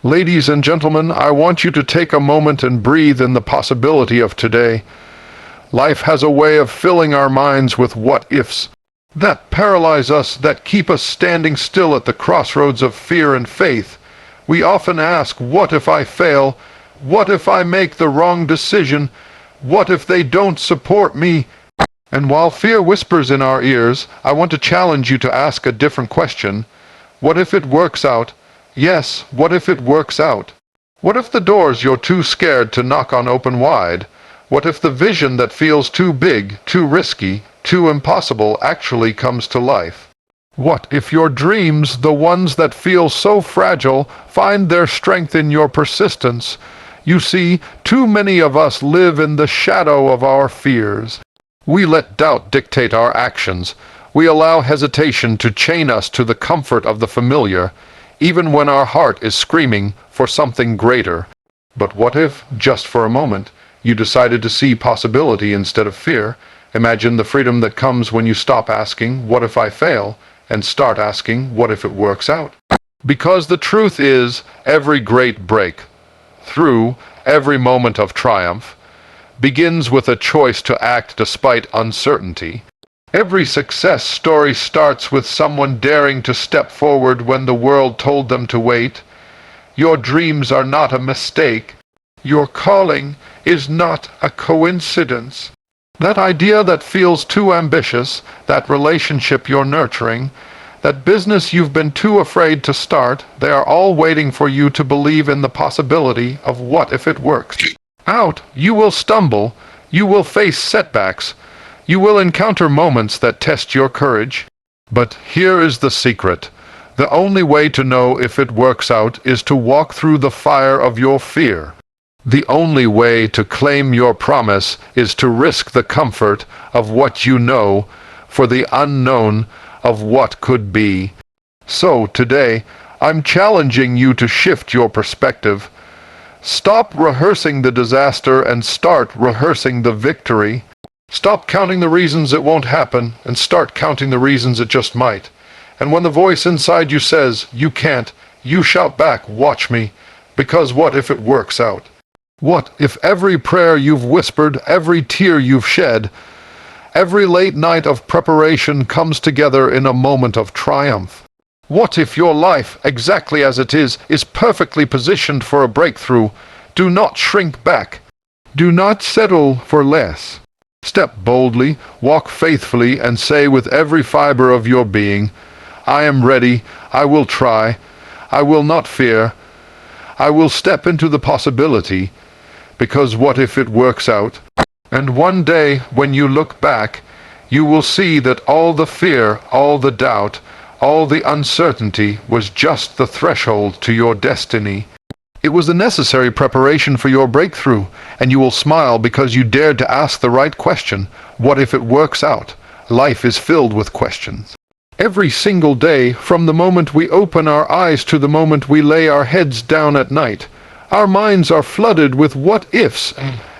Ladies and gentlemen, I want you to take a moment and breathe in the possibility of today. Life has a way of filling our minds with what-ifs that paralyze us, that keep us standing still at the crossroads of fear and faith. We often ask, what if I fail? What if I make the wrong decision? What if they don't support me? And while fear whispers in our ears, I want to challenge you to ask a different question. What if it works out? Yes, what if it works out? What if the doors you're too scared to knock on open wide? What if the vision that feels too big, too risky, too impossible actually comes to life? What if your dreams, the ones that feel so fragile, find their strength in your persistence? You see, too many of us live in the shadow of our fears. We let doubt dictate our actions. We allow hesitation to chain us to the comfort of the familiar, even when our heart is screaming for something greater. But what if, just for a moment, you decided to see possibility instead of fear? Imagine the freedom that comes when you stop asking, what if I fail, and start asking, what if it works out? Because the truth is, every great break through, every moment of triumph, begins with a choice to act despite uncertainty. Every success story starts with someone daring to step forward when the world told them to wait. Your dreams are not a mistake. Your calling is not a coincidence. That idea that feels too ambitious, that relationship you're nurturing, that business you've been too afraid to start, they are all waiting for you to believe in the possibility of what if it works out. You will stumble. You will face setbacks. You will encounter moments that test your courage. But here is the secret. The only way to know if it works out is to walk through the fire of your fear. The only way to claim your promise is to risk the comfort of what you know for the unknown of what could be. So today, I'm challenging you to shift your perspective. Stop rehearsing the disaster and start rehearsing the victory. Stop counting the reasons it won't happen and start counting the reasons it just might. And when the voice inside you says, you can't, you shout back, watch me, because what if it works out? What if every prayer you've whispered, every tear you've shed, every late night of preparation comes together in a moment of triumph? What if your life, exactly as it is perfectly positioned for a breakthrough? Do not shrink back. Do not settle for less. Step boldly, walk faithfully, and say with every fiber of your being, I am ready, I will try, I will not fear, I will step into the possibility, because what if it works out? And one day, when you look back, you will see that all the fear, all the doubt, all the uncertainty was just the threshold to your destiny. It was the necessary preparation for your breakthrough, and you will smile because you dared to ask the right question. What if it works out? Life is filled with questions. Every single day, from the moment we open our eyes to the moment we lay our heads down at night, our minds are flooded with what-ifs,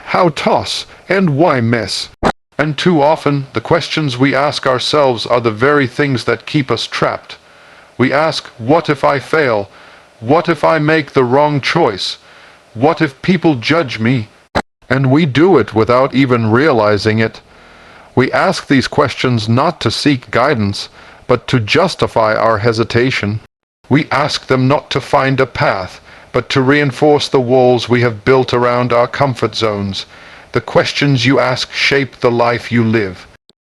how toss, and why mess. And too often, the questions we ask ourselves are the very things that keep us trapped. We ask, what if I fail? What if I make the wrong choice? What if people judge me? And we do it without even realizing it. We ask these questions not to seek guidance, but to justify our hesitation. We ask them not to find a path, but to reinforce the walls we have built around our comfort zones. The questions you ask shape the life you live.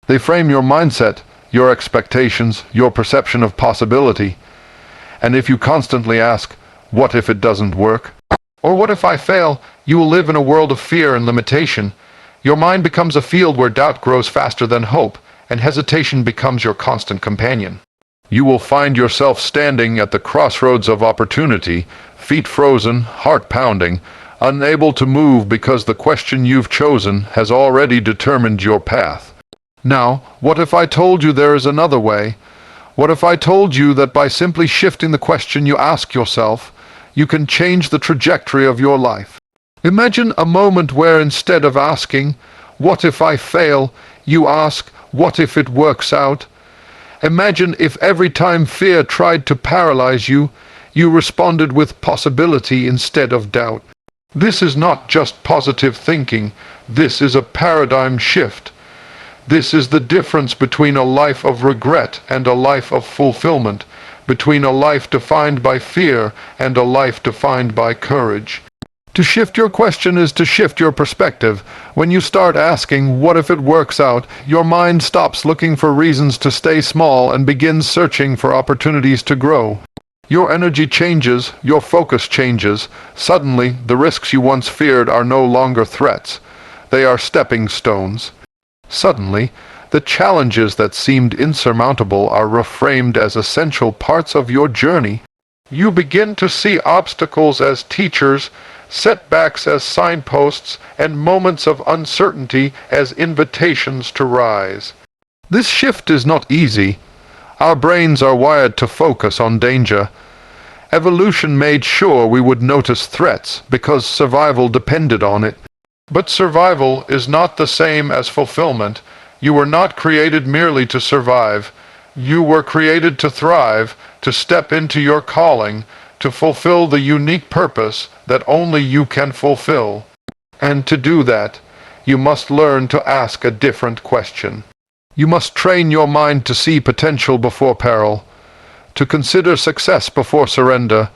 They frame your mindset, your expectations, your perception of possibility. And if you constantly ask, what if it doesn't work? Or what if I fail? You will live in a world of fear and limitation. Your mind becomes a field where doubt grows faster than hope, and hesitation becomes your constant companion. You will find yourself standing at the crossroads of opportunity, feet frozen, heart pounding, unable to move because the question you've chosen has already determined your path. Now, what if I told you there is another way? What if I told you that by simply shifting the question you ask yourself, you can change the trajectory of your life? Imagine a moment where instead of asking, what if I fail, you ask, what if it works out? Imagine if every time fear tried to paralyze you, You responded with possibility instead of doubt. This is not just positive thinking. This is a paradigm shift. This is the difference between a life of regret and a life of fulfillment, between a life defined by fear and a life defined by courage. To shift your question is to shift your perspective. When you start asking, what if it works out, your mind stops looking for reasons to stay small and begins searching for opportunities to grow. Your energy changes, your focus changes. Suddenly, the risks you once feared are no longer threats. They are stepping stones. Suddenly, the challenges that seemed insurmountable are reframed as essential parts of your journey. You begin to see obstacles as teachers, setbacks as signposts, and moments of uncertainty as invitations to rise. This shift is not easy. Our brains are wired to focus on danger. Evolution made sure we would notice threats because survival depended on it. But survival is not the same as fulfillment. You were not created merely to survive. You were created to thrive, to step into your calling, to fulfill the unique purpose that only you can fulfill. And to do that, you must learn to ask a different question. You must train your mind to see potential before peril, to consider success before surrender,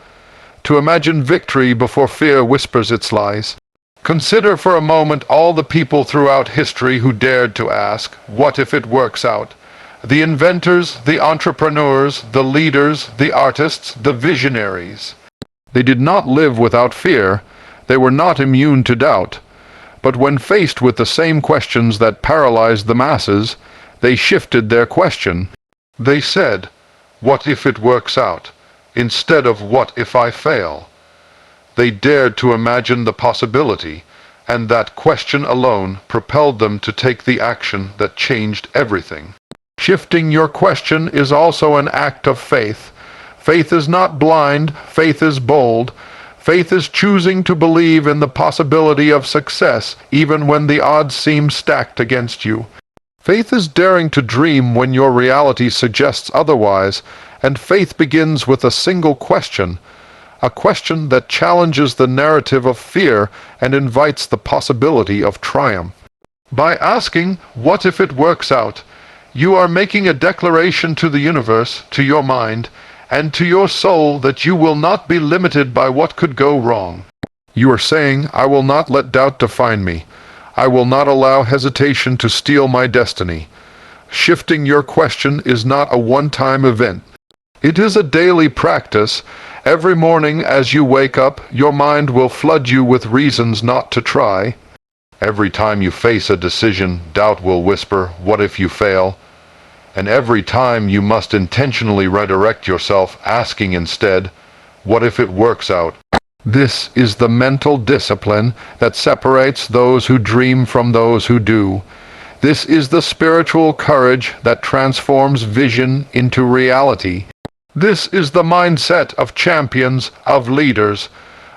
to imagine victory before fear whispers its lies. Consider for a moment all the people throughout history who dared to ask, what if it works out? The inventors, the entrepreneurs, the leaders, the artists, the visionaries. They did not live without fear. They were not immune to doubt. But when faced with the same questions that paralyzed the masses, they shifted their question. They said, what if it works out? Instead of what if I fail? They dared to imagine the possibility, and that question alone propelled them to take the action that changed everything. Shifting your question is also an act of faith. Faith is not blind, faith is bold. Faith is choosing to believe in the possibility of success even when the odds seem stacked against you. Faith is daring to dream when your reality suggests otherwise, and faith begins with a single question, a question that challenges the narrative of fear and invites the possibility of triumph. By asking, what if it works out, you are making a declaration to the universe, to your mind, and to your soul that you will not be limited by what could go wrong. You are saying, I will not let doubt define me. I will not allow hesitation to steal my destiny. Shifting your question is not a one-time event. It is a daily practice. Every morning as you wake up, your mind will flood you with reasons not to try. Every time you face a decision, doubt will whisper, what if you fail? And every time you must intentionally redirect yourself, asking instead, what if it works out? This is the mental discipline that separates those who dream from those who do. This is the spiritual courage that transforms vision into reality. This is the mindset of champions, of leaders,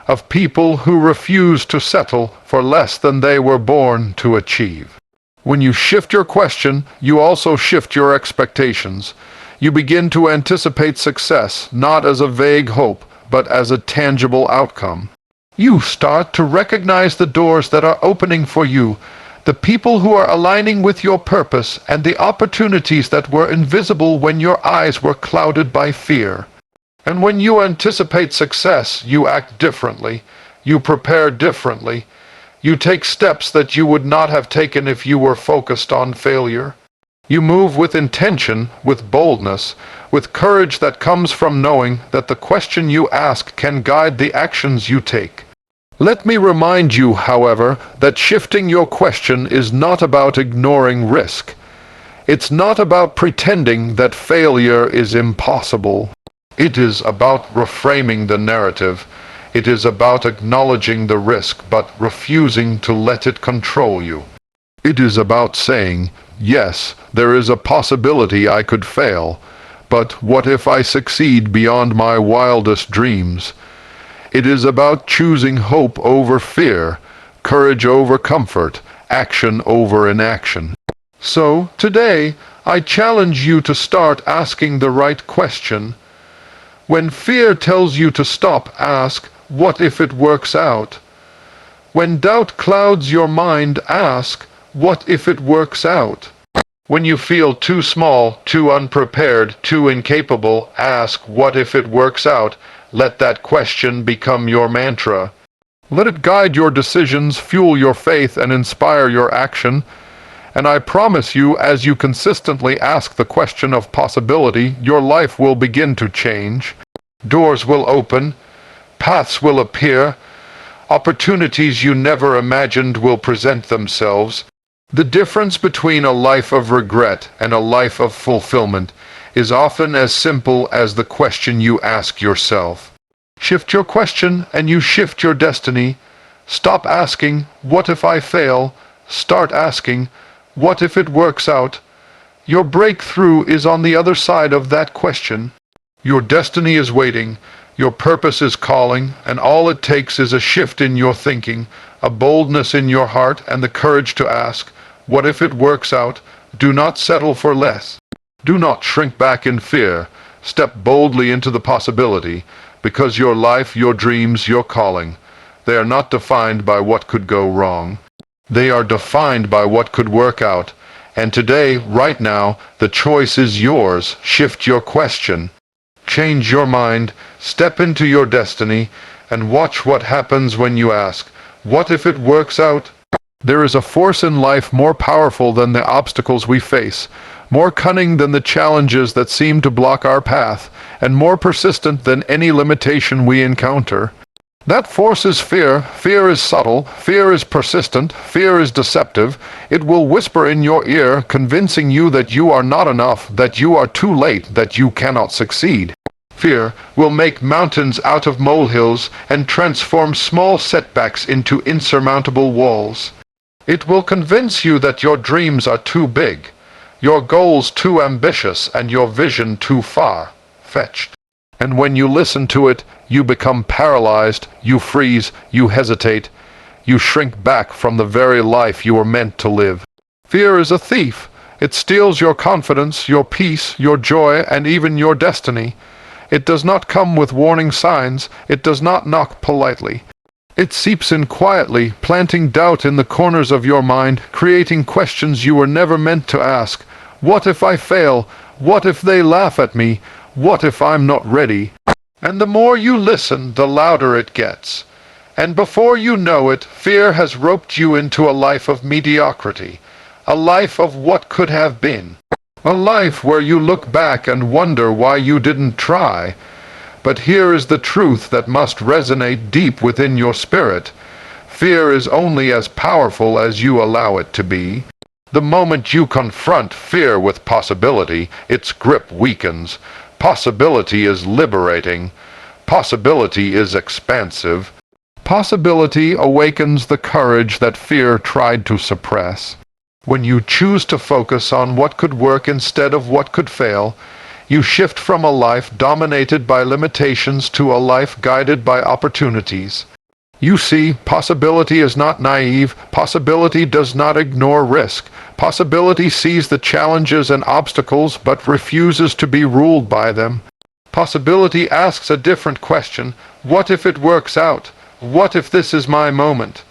of people who refuse to settle for less than they were born to achieve. When you shift your question, you also shift your expectations. You begin to anticipate success, not as a vague hope, but as a tangible outcome. You start to recognize the doors that are opening for you, the people who are aligning with your purpose, and the opportunities that were invisible when your eyes were clouded by fear. And when you anticipate success, you act differently. You prepare differently. You take steps that you would not have taken if you were focused on failure. You move with intention, with boldness, with courage that comes from knowing that the question you ask can guide the actions you take. Let me remind you, however, that shifting your question is not about ignoring risk. It's not about pretending that failure is impossible. It is about reframing the narrative. It is about acknowledging the risk but refusing to let it control you. It is about saying, yes, there is a possibility I could fail, but what if I succeed beyond my wildest dreams? It is about choosing hope over fear, courage over comfort, action over inaction. So, today, I challenge you to start asking the right question. When fear tells you to stop, ask, what if it works out? When doubt clouds your mind, ask, what if it works out? When you feel too small, too unprepared, too incapable, ask, what if it works out? Let that question become your mantra. Let it guide your decisions, fuel your faith, and inspire your action. And I promise you, as you consistently ask the question of possibility, your life will begin to change. Doors will open, paths will appear, opportunities you never imagined will present themselves. The difference between a life of regret and a life of fulfillment is often as simple as the question you ask yourself. Shift your question and you shift your destiny. Stop asking, what if I fail? Start asking, what if it works out? Your breakthrough is on the other side of that question. Your destiny is waiting, your purpose is calling, and all it takes is a shift in your thinking, a boldness in your heart, and the courage to ask, what if it works out? Do not settle for less. Do not shrink back in fear. Step boldly into the possibility, because your life, your dreams, your calling, they are not defined by what could go wrong. They are defined by what could work out. And today, right now, the choice is yours. Shift your question. Change your mind. Step into your destiny, and watch what happens when you ask, what if it works out? There is a force in life more powerful than the obstacles we face, more cunning than the challenges that seem to block our path, and more persistent than any limitation we encounter. That force is fear. Fear is subtle. Fear is persistent. Fear is deceptive. It will whisper in your ear, convincing you that you are not enough, that you are too late, that you cannot succeed. Fear will make mountains out of molehills and transform small setbacks into insurmountable walls. It will convince you that your dreams are too big, your goals too ambitious, and your vision too far-fetched. And when you listen to it, you become paralyzed, you freeze, you hesitate, you shrink back from the very life you were meant to live. Fear is a thief. It steals your confidence, your peace, your joy, and even your destiny. It does not come with warning signs. It does not knock politely. It seeps in quietly, planting doubt in the corners of your mind, creating questions you were never meant to ask. What if I fail? What if they laugh at me? What if I'm not ready? And the more you listen, the louder it gets. And before you know it, fear has roped you into a life of mediocrity, a life of what could have been, a life where you look back and wonder why you didn't try. But here is the truth that must resonate deep within your spirit. Fear is only as powerful as you allow it to be. The moment you confront fear with possibility, its grip weakens. Possibility is liberating. Possibility is expansive. Possibility awakens the courage that fear tried to suppress. When you choose to focus on what could work instead of what could fail, you shift from a life dominated by limitations to a life guided by opportunities. You see, possibility is not naive. Possibility does not ignore risk. Possibility sees the challenges and obstacles but refuses to be ruled by them. Possibility asks a different question. What if it works out? What if this is my moment?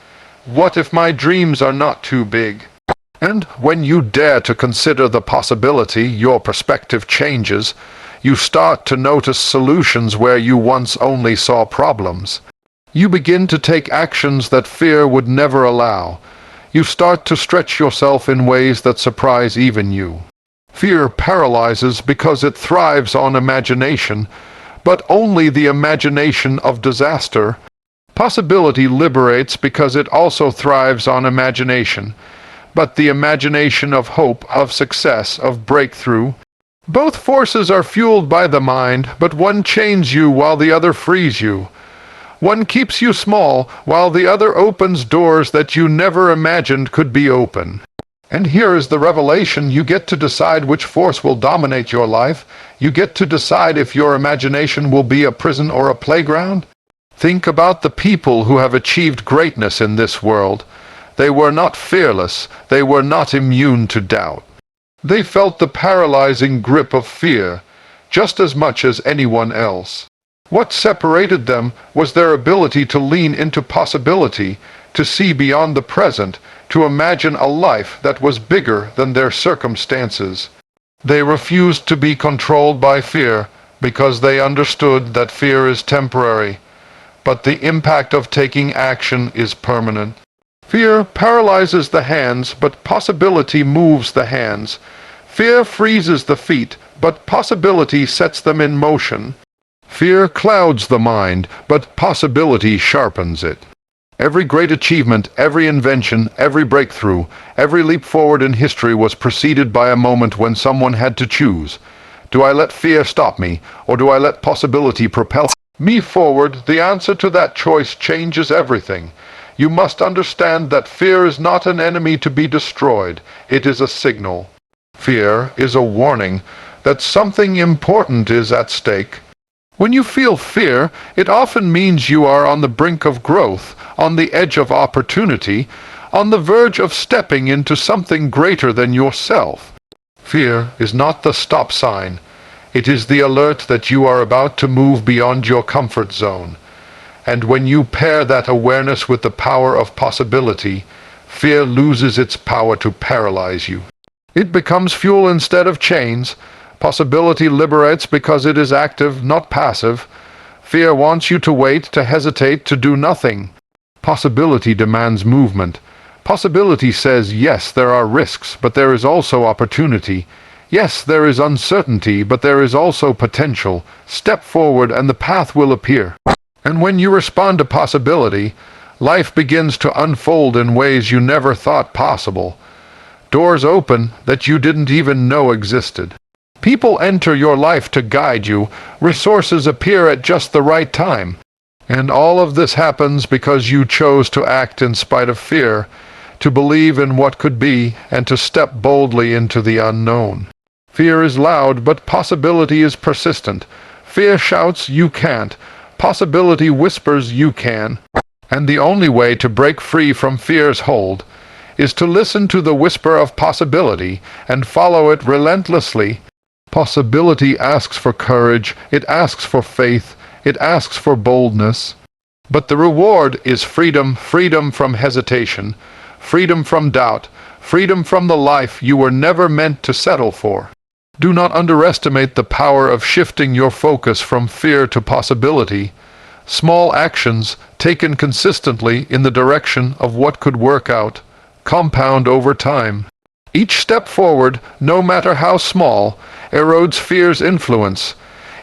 What if my dreams are not too big? And when you dare to consider the possibility, your perspective changes. You start to notice solutions where you once only saw problems. You begin to take actions that fear would never allow. You start to stretch yourself in ways that surprise even you. Fear paralyzes because it thrives on imagination, but only the imagination of disaster. Possibility liberates because it also thrives on imagination, but the imagination of hope, of success, of breakthrough. Both forces are fueled by the mind, but one chains you while the other frees you. One keeps you small, while the other opens doors that you never imagined could be open. And here is the revelation: you get to decide which force will dominate your life. You get to decide if your imagination will be a prison or a playground. Think about the people who have achieved greatness in this world. They were not fearless. They were not immune to doubt. They felt the paralyzing grip of fear. just as much as anyone else. What separated them was their ability to lean into possibility, to see beyond the present, to imagine a life that was bigger than their circumstances. They refused to be controlled by fear because they understood that fear is temporary, but the impact of taking action is permanent. Fear paralyzes the hands, but possibility moves the hands. Fear freezes the feet, but possibility sets them in motion. Fear clouds the mind, but possibility sharpens it. Every great achievement, every invention, every breakthrough, every leap forward in history was preceded by a moment when someone had to choose. Do I let fear stop me, or do I let possibility propel me forward? The answer to that choice changes everything. You must understand that fear is not an enemy to be destroyed. It is a signal. Fear is a warning that something important is at stake. When you feel fear, it often means you are on the brink of growth, on the edge of opportunity, on the verge of stepping into something greater than yourself. Fear is not the stop sign. It is the alert that you are about to move beyond your comfort zone. And when you pair that awareness with the power of possibility, fear loses its power to paralyze you. It becomes fuel instead of chains. Possibility liberates because it is active, not passive. Fear wants you to wait, to hesitate, to do nothing. Possibility demands movement. Possibility says, yes, there are risks, but there is also opportunity. Yes, there is uncertainty, but there is also potential. Step forward and the path will appear. And when you respond to possibility, life begins to unfold in ways you never thought possible. Doors open that you didn't even know existed. People enter your life to guide you. Resources appear at just the right time. And all of this happens because you chose to act in spite of fear, to believe in what could be, and to step boldly into the unknown. Fear is loud, but possibility is persistent. Fear shouts, "You can't." Possibility whispers, "You can." And the only way to break free from fear's hold is to listen to the whisper of possibility and follow it relentlessly. Possibility asks for courage, it asks for faith, it asks for boldness. But the reward is freedom, freedom from hesitation, freedom from doubt, freedom from the life you were never meant to settle for. Do not underestimate the power of shifting your focus from fear to possibility. Small actions, taken consistently in the direction of what could work out, compound over time. Each step forward, no matter how small, erodes fear's influence.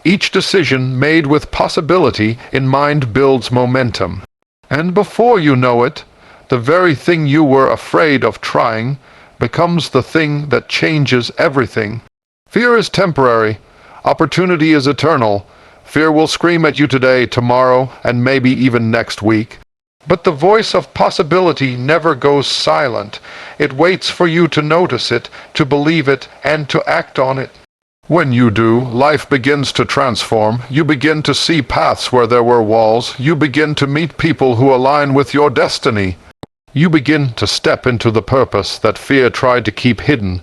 Each decision made with possibility in mind builds momentum. And before you know it, the very thing you were afraid of trying becomes the thing that changes everything. Fear is temporary. Opportunity is eternal. Fear will scream at you today, tomorrow, and maybe even next week. But the voice of possibility never goes silent. It waits for you to notice it, to believe it, and to act on it. When you do, life begins to transform. You begin to see paths where there were walls. You begin to meet people who align with your destiny. You begin to step into the purpose that fear tried to keep hidden.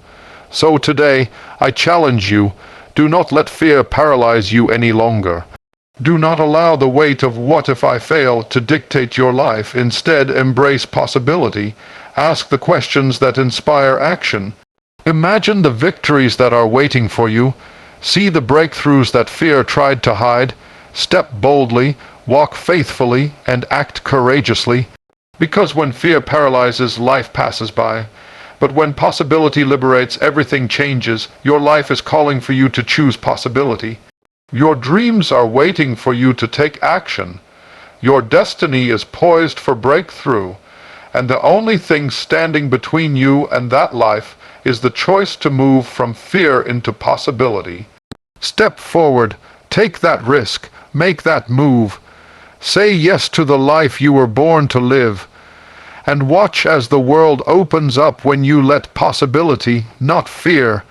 So today, I challenge you, do not let fear paralyze you any longer. Do not allow the weight of "what if I fail" to dictate your life. Instead, embrace possibility. Ask the questions that inspire action. Imagine the victories that are waiting for you. See the breakthroughs that fear tried to hide. Step boldly, walk faithfully, and act courageously. Because when fear paralyzes, life passes by. But when possibility liberates, everything changes. Your life is calling for you to choose possibility. Your dreams are waiting for you to take action. Your destiny is poised for breakthrough. And the only thing standing between you and that life is the choice to move from fear into possibility. Step forward, take that risk, make that move. Say yes to the life you were born to live. And watch as the world opens up when you let possibility, not fear,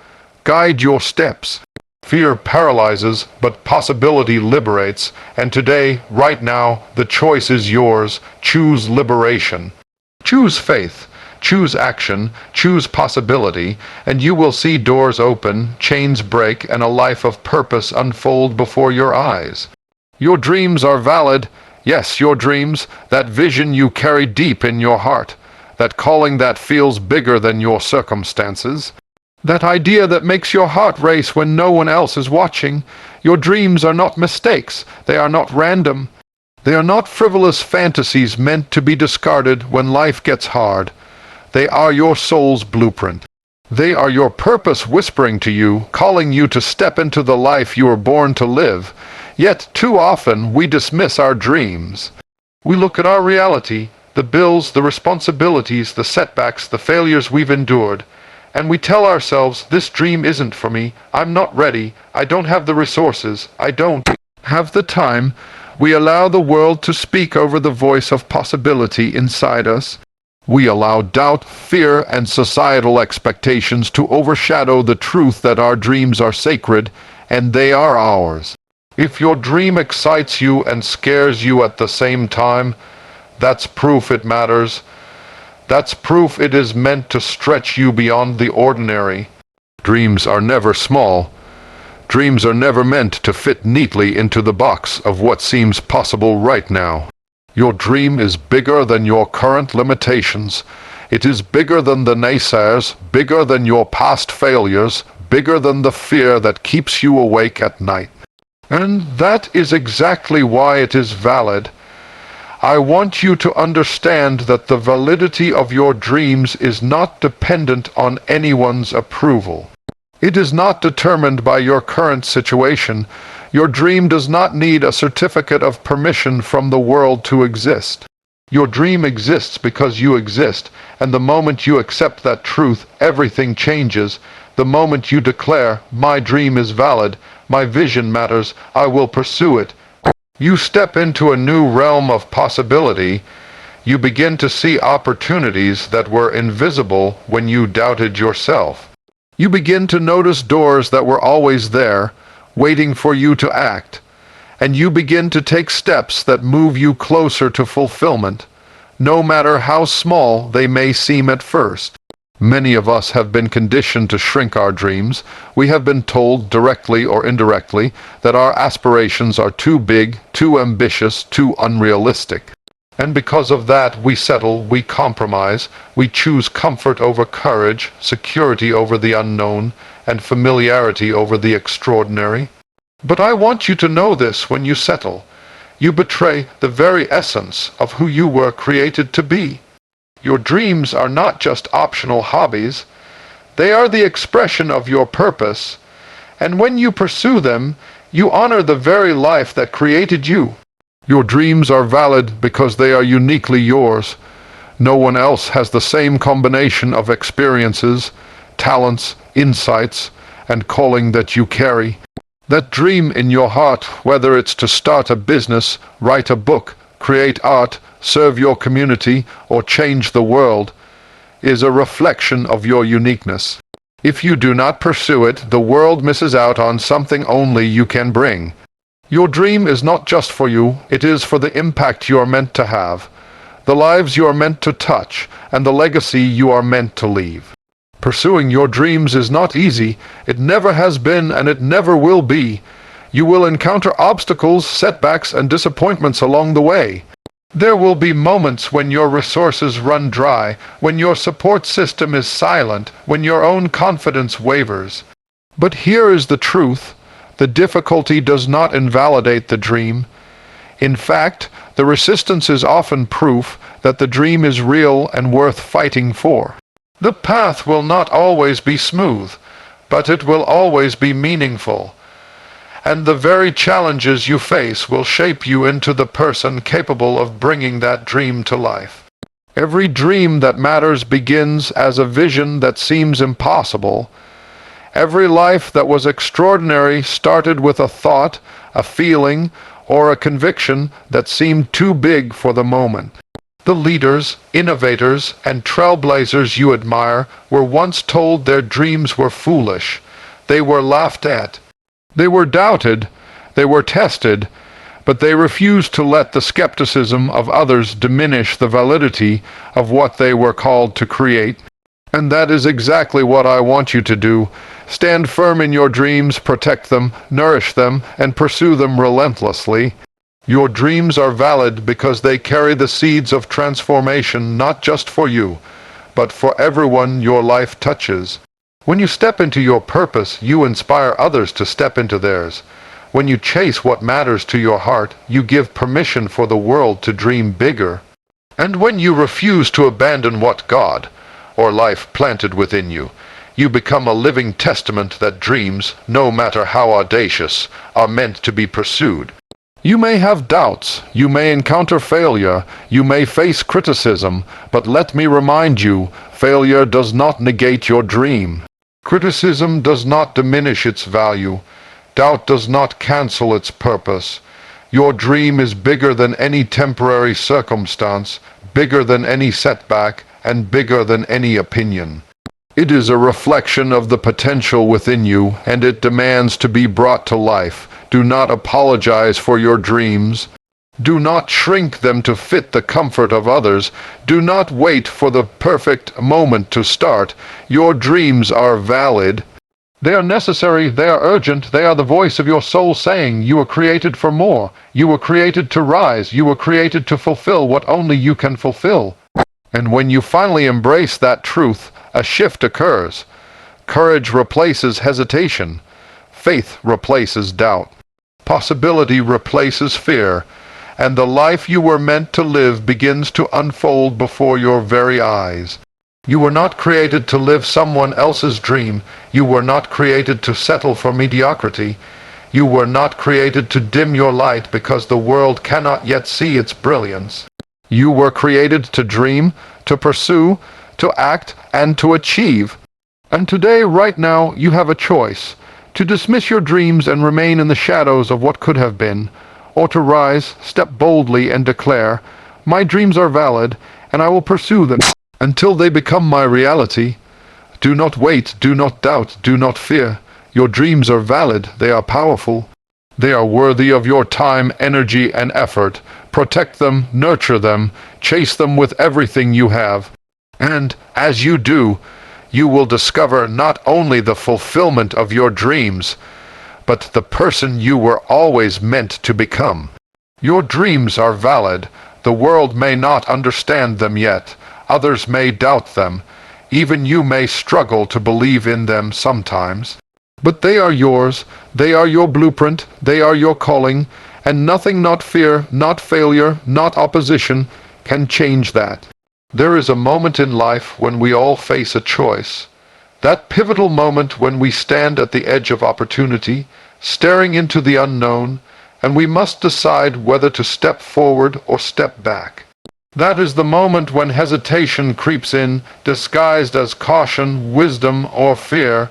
guide your steps. Fear paralyzes, but possibility liberates. And today, right now, the choice is yours. Choose liberation. Choose faith. Choose action, choose possibility, and you will see doors open, chains break, and a life of purpose unfold before your eyes. Your dreams are valid. Yes, your dreams, that vision you carry deep in your heart, that calling that feels bigger than your circumstances, that idea that makes your heart race when no one else is watching. Your dreams are not mistakes. They are not random. They are not frivolous fantasies meant to be discarded when life gets hard. They are your soul's blueprint. They are your purpose whispering to you, calling you to step into the life you were born to live. Yet too often we dismiss our dreams. We look at our reality, the bills, the responsibilities, the setbacks, the failures we've endured, and we tell ourselves, this dream isn't for me, I'm not ready, I don't have the resources, I don't have the time. We allow the world to speak over the voice of possibility inside us. We allow doubt, fear, and societal expectations to overshadow the truth that our dreams are sacred, and they are ours. If your dream excites you and scares you at the same time, that's proof it matters. That's proof it is meant to stretch you beyond the ordinary. Dreams are never small. Dreams are never meant to fit neatly into the box of what seems possible right now. Your dream is bigger than your current limitations. It is bigger than the naysayers, bigger than your past failures, bigger than the fear that keeps you awake at night. And that is exactly why it is valid. I want you to understand that the validity of your dreams is not dependent on anyone's approval. It is not determined by your current situation. Your dream does not need a certificate of permission from the world to exist. Your dream exists because you exist, and the moment you accept that truth, everything changes. The moment you declare, my dream is valid, my vision matters, I will pursue it, you step into a new realm of possibility. You begin to see opportunities that were invisible when you doubted yourself. You begin to notice doors that were always there, waiting for you to act. And you begin to take steps that move you closer to fulfillment, no matter how small they may seem at first. Many of us have been conditioned to shrink our dreams. We have been told, directly or indirectly, that our aspirations are too big, too ambitious, too unrealistic. And because of that, we settle, we compromise, we choose comfort over courage, security over the unknown, and familiarity over the extraordinary. But I want you to know this: when you settle, you betray the very essence of who you were created to be. Your dreams are not just optional hobbies. They are the expression of your purpose. And when you pursue them, you honor the very life that created you. Your dreams are valid because they are uniquely yours. No one else has the same combination of experiences, talents, insights, and calling that you carry. That dream in your heart, whether it's to start a business, write a book, create art, serve your community, or change the world, is a reflection of your uniqueness. If you do not pursue it, the world misses out on something only you can bring. Your dream is not just for you, it is for the impact you are meant to have, the lives you are meant to touch, and the legacy you are meant to leave. Pursuing your dreams is not easy. It never has been, and it never will be. You will encounter obstacles, setbacks, and disappointments along the way. There will be moments when your resources run dry, when your support system is silent, when your own confidence wavers. But here is the truth: the difficulty does not invalidate the dream. In fact, the resistance is often proof that the dream is real and worth fighting for. The path will not always be smooth, but it will always be meaningful. And the very challenges you face will shape you into the person capable of bringing that dream to life. Every dream that matters begins as a vision that seems impossible. Every life that was extraordinary started with a thought, a feeling, or a conviction that seemed too big for the moment. The leaders, innovators, and trailblazers you admire were once told their dreams were foolish. They were laughed at. They were doubted. They were tested. but they refuse to let the skepticism of others diminish the validity of what they were called to create. And that is exactly what I want you to do. Stand firm in your dreams, protect them, nourish them, and pursue them relentlessly. Your dreams are valid because they carry the seeds of transformation not just for you, but for everyone your life touches. When you step into your purpose, you inspire others to step into theirs. When you chase what matters to your heart, you give permission for the world to dream bigger. And when you refuse to abandon what God, or life planted within you, you become a living testament that dreams, no matter how audacious, are meant to be pursued. You may have doubts, you may encounter failure, you may face criticism, but let me remind you, failure does not negate your dream. Criticism does not diminish its value. Doubt does not cancel its purpose. Your dream is bigger than any temporary circumstance, bigger than any setback, and bigger than any opinion. It is a reflection of the potential within you, and it demands to be brought to life. Do not apologize for your dreams. Do not shrink them to fit the comfort of others. Do not wait for the perfect moment to start. Your dreams are valid. They are necessary, they are urgent, they are the voice of your soul saying, you were created for more. You were created to rise. You were created to fulfill what only you can fulfill. And when you finally embrace that truth, a shift occurs. Courage replaces hesitation. Faith replaces doubt. Possibility replaces fear. And the life you were meant to live begins to unfold before your very eyes. You were not created to live someone else's dream. You were not created to settle for mediocrity. You were not created to dim your light because the world cannot yet see its brilliance. You were created to dream, to pursue, to act, and to achieve. And today, right now, you have a choice: to dismiss your dreams and remain in the shadows of what could have been, or to rise, step boldly, and declare, my dreams are valid, and I will pursue them until they become my reality. Do not wait, do not doubt, do not fear. Your dreams are valid, they are powerful. They are worthy of your time, energy, and effort. Protect them, nurture them, chase them with everything you have. And, as you do, you will discover not only the fulfillment of your dreams, but the person you were always meant to become. Your dreams are valid. The world may not understand them yet. Others may doubt them. Even you may struggle to believe in them sometimes. But they are yours. They are your blueprint. They are your calling. And nothing, not fear, not failure, not opposition, can change that. There is a moment in life when we all face a choice. That pivotal moment when we stand at the edge of opportunity, staring into the unknown, and we must decide whether to step forward or step back. That is the moment when hesitation creeps in, disguised as caution, wisdom, or fear.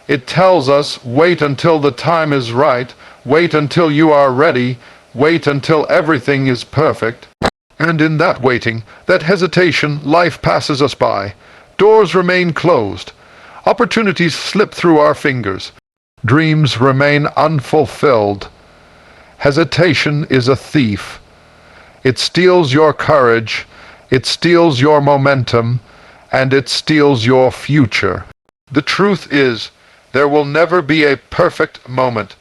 It tells us, wait until the time is right, wait until you are ready, wait until everything is perfect. And in that waiting, that hesitation, life passes us by. Doors remain closed. Opportunities slip through our fingers. Dreams remain unfulfilled. Hesitation is a thief. It steals your courage, it steals your momentum, and it steals your future. The truth is, there will never be a perfect moment.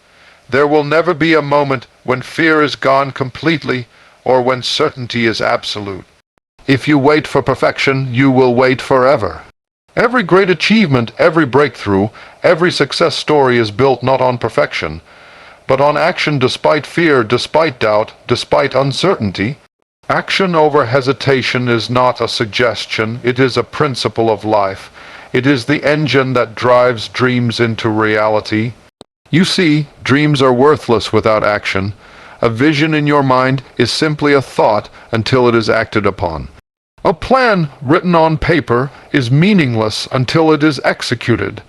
There will never be a moment when fear is gone completely or when certainty is absolute. If you wait for perfection, you will wait forever. Every great achievement, every breakthrough, every success story is built not on perfection, but on action despite fear, despite doubt, despite uncertainty. Action over hesitation is not a suggestion, it is a principle of life. It is the engine that drives dreams into reality. You see, dreams are worthless without action. A vision in your mind is simply a thought until it is acted upon. A plan written on paper is meaningless until it is executed.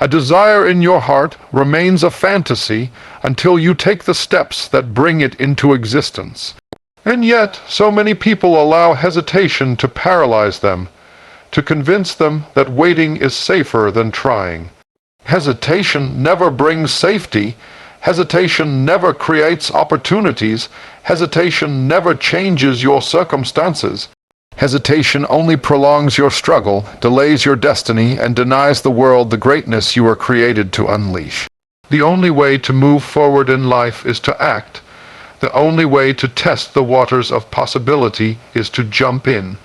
A desire in your heart remains a fantasy until you take the steps that bring it into existence. And yet, so many people allow hesitation to paralyze them, to convince them that waiting is safer than trying. Hesitation never brings safety. Hesitation never creates opportunities. Hesitation never changes your circumstances. Hesitation only prolongs your struggle, delays your destiny, and denies the world the greatness you were created to unleash. The only way to move forward in life is to act. The only way to test the waters of possibility is to jump in.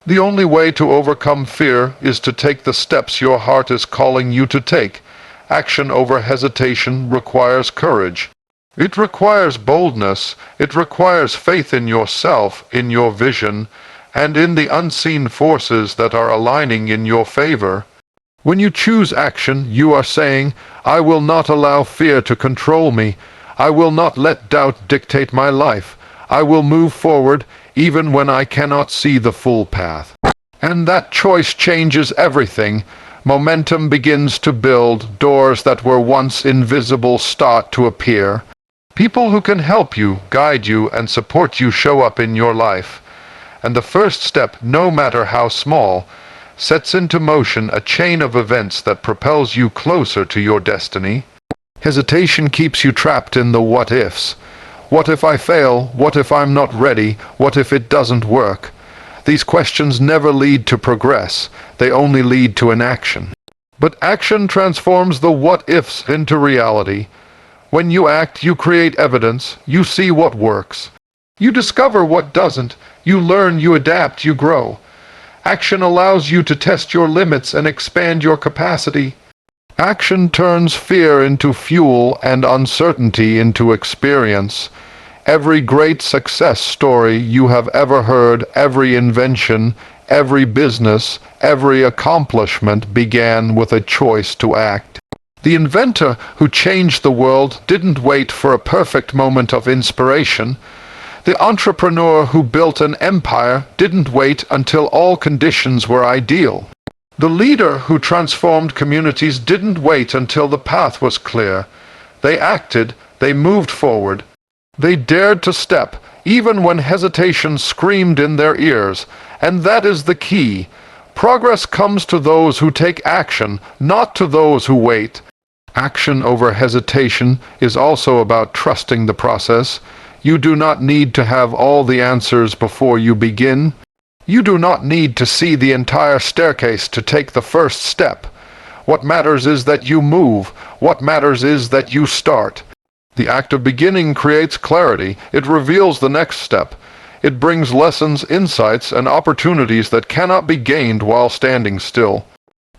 The only way to overcome fear is to take the steps your heart is calling you to take. Action over hesitation requires courage. It requires boldness. It requires faith in yourself, in your vision, and in the unseen forces that are aligning in your favor. When you choose action, you are saying, "I will not allow fear to control me. I will not let doubt dictate my life. I will move forward even when I cannot see the full path." And that choice changes everything. Momentum begins to build. Doors that were once invisible start to appear. People who can help you, guide you, and support you show up in your life. And the first step, no matter how small, sets into motion a chain of events that propels you closer to your destiny. Hesitation keeps you trapped in the what-ifs. What if I fail? What if I'm not ready? What if it doesn't work? These questions never lead to progress. They only lead to inaction. But action transforms the what-ifs into reality. When you act, you create evidence. You see what works. You discover what doesn't. You learn, you adapt, you grow. Action allows you to test your limits and expand your capacity. Action turns fear into fuel and uncertainty into experience. Every great success story you have ever heard, every invention, every business, every accomplishment began with a choice to act. The inventor who changed the world didn't wait for a perfect moment of inspiration. The entrepreneur who built an empire didn't wait until all conditions were ideal. The leader who transformed communities didn't wait until the path was clear. They acted, they moved forward. They dared to step, even when hesitation screamed in their ears. And that is the key. Progress comes to those who take action, not to those who wait. Action over hesitation is also about trusting the process. You do not need to have all the answers before you begin. You do not need to see the entire staircase to take the first step. What matters is that you move. What matters is that you start. The act of beginning creates clarity. It reveals the next step. It brings lessons, insights, and opportunities that cannot be gained while standing still.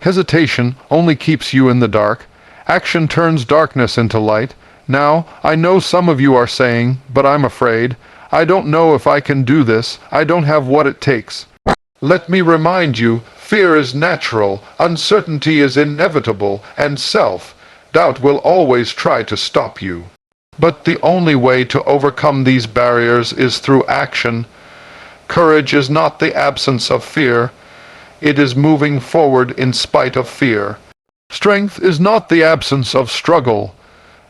Hesitation only keeps you in the dark. Action turns darkness into light. Now, I know some of you are saying, "But I'm afraid. I don't know if I can do this. I don't have what it takes." Let me remind you, fear is natural, uncertainty is inevitable, and self-doubt will always try to stop you. But the only way to overcome these barriers is through action. Courage is not the absence of fear. It is moving forward in spite of fear. Strength is not the absence of struggle.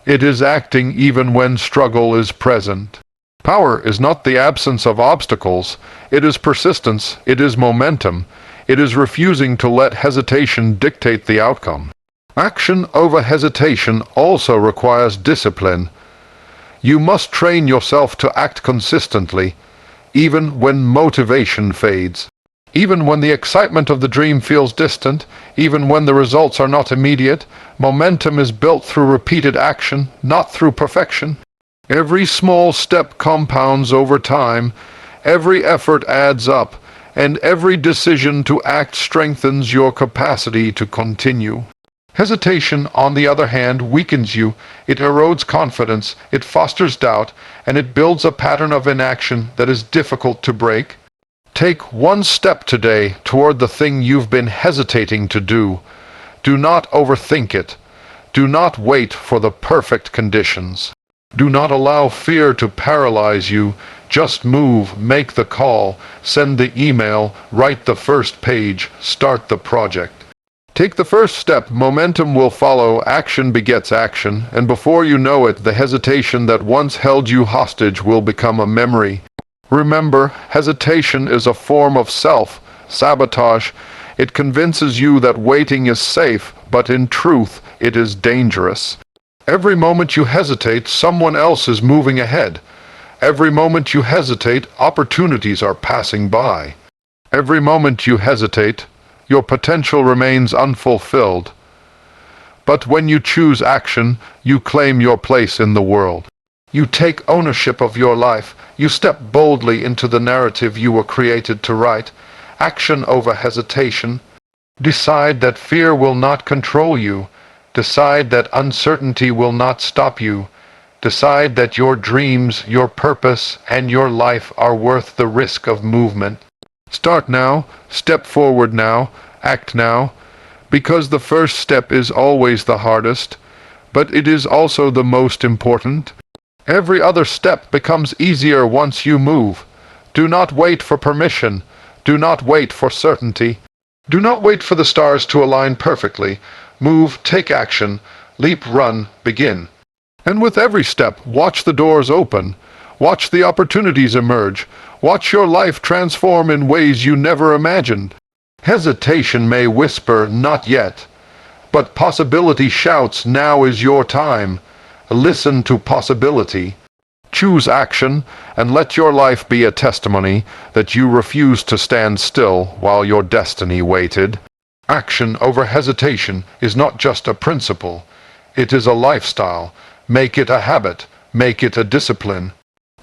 It is acting even when struggle is present. Power is not the absence of obstacles. It is persistence. It is momentum. It is refusing to let hesitation dictate the outcome. Action over hesitation also requires discipline. You must train yourself to act consistently, even when motivation fades. Even when the excitement of the dream feels distant, even when the results are not immediate, momentum is built through repeated action, not through perfection. Every small step compounds over time, every effort adds up, and every decision to act strengthens your capacity to continue. Hesitation, on the other hand, weakens you. It erodes confidence, it fosters doubt, and it builds a pattern of inaction that is difficult to break. Take one step today toward the thing you've been hesitating to do. Do not overthink it. Do not wait for the perfect conditions. Do not allow fear to paralyze you. Just move, make the call, send the email, write the first page, start the project. Take the first step, momentum will follow, action begets action, and before you know it, the hesitation that once held you hostage will become a memory. Remember, hesitation is a form of self-sabotage. It convinces you that waiting is safe, but in truth, it is dangerous. Every moment you hesitate, someone else is moving ahead. Every moment you hesitate, opportunities are passing by. Every moment you hesitate, your potential remains unfulfilled. But when you choose action, you claim your place in the world. You take ownership of your life. You step boldly into the narrative you were created to write. Action over hesitation. Decide that fear will not control you. Decide that uncertainty will not stop you. Decide that your dreams, your purpose, and your life are worth the risk of movement. Start now, step forward now, act now, because the first step is always the hardest, but it is also the most important. Every other step becomes easier once you move. Do not wait for permission. Do not wait for certainty. Do not wait for the stars to align perfectly. Move, take action, leap, run, begin. And with every step, watch the doors open. Watch the opportunities emerge. Watch your life transform in ways you never imagined. Hesitation may whisper, "Not yet." But possibility shouts, "Now is your time." Listen to possibility. Choose action, and let your life be a testimony that you refused to stand still while your destiny waited. Action over hesitation is not just a principle. It is a lifestyle. Make it a habit. Make it a discipline.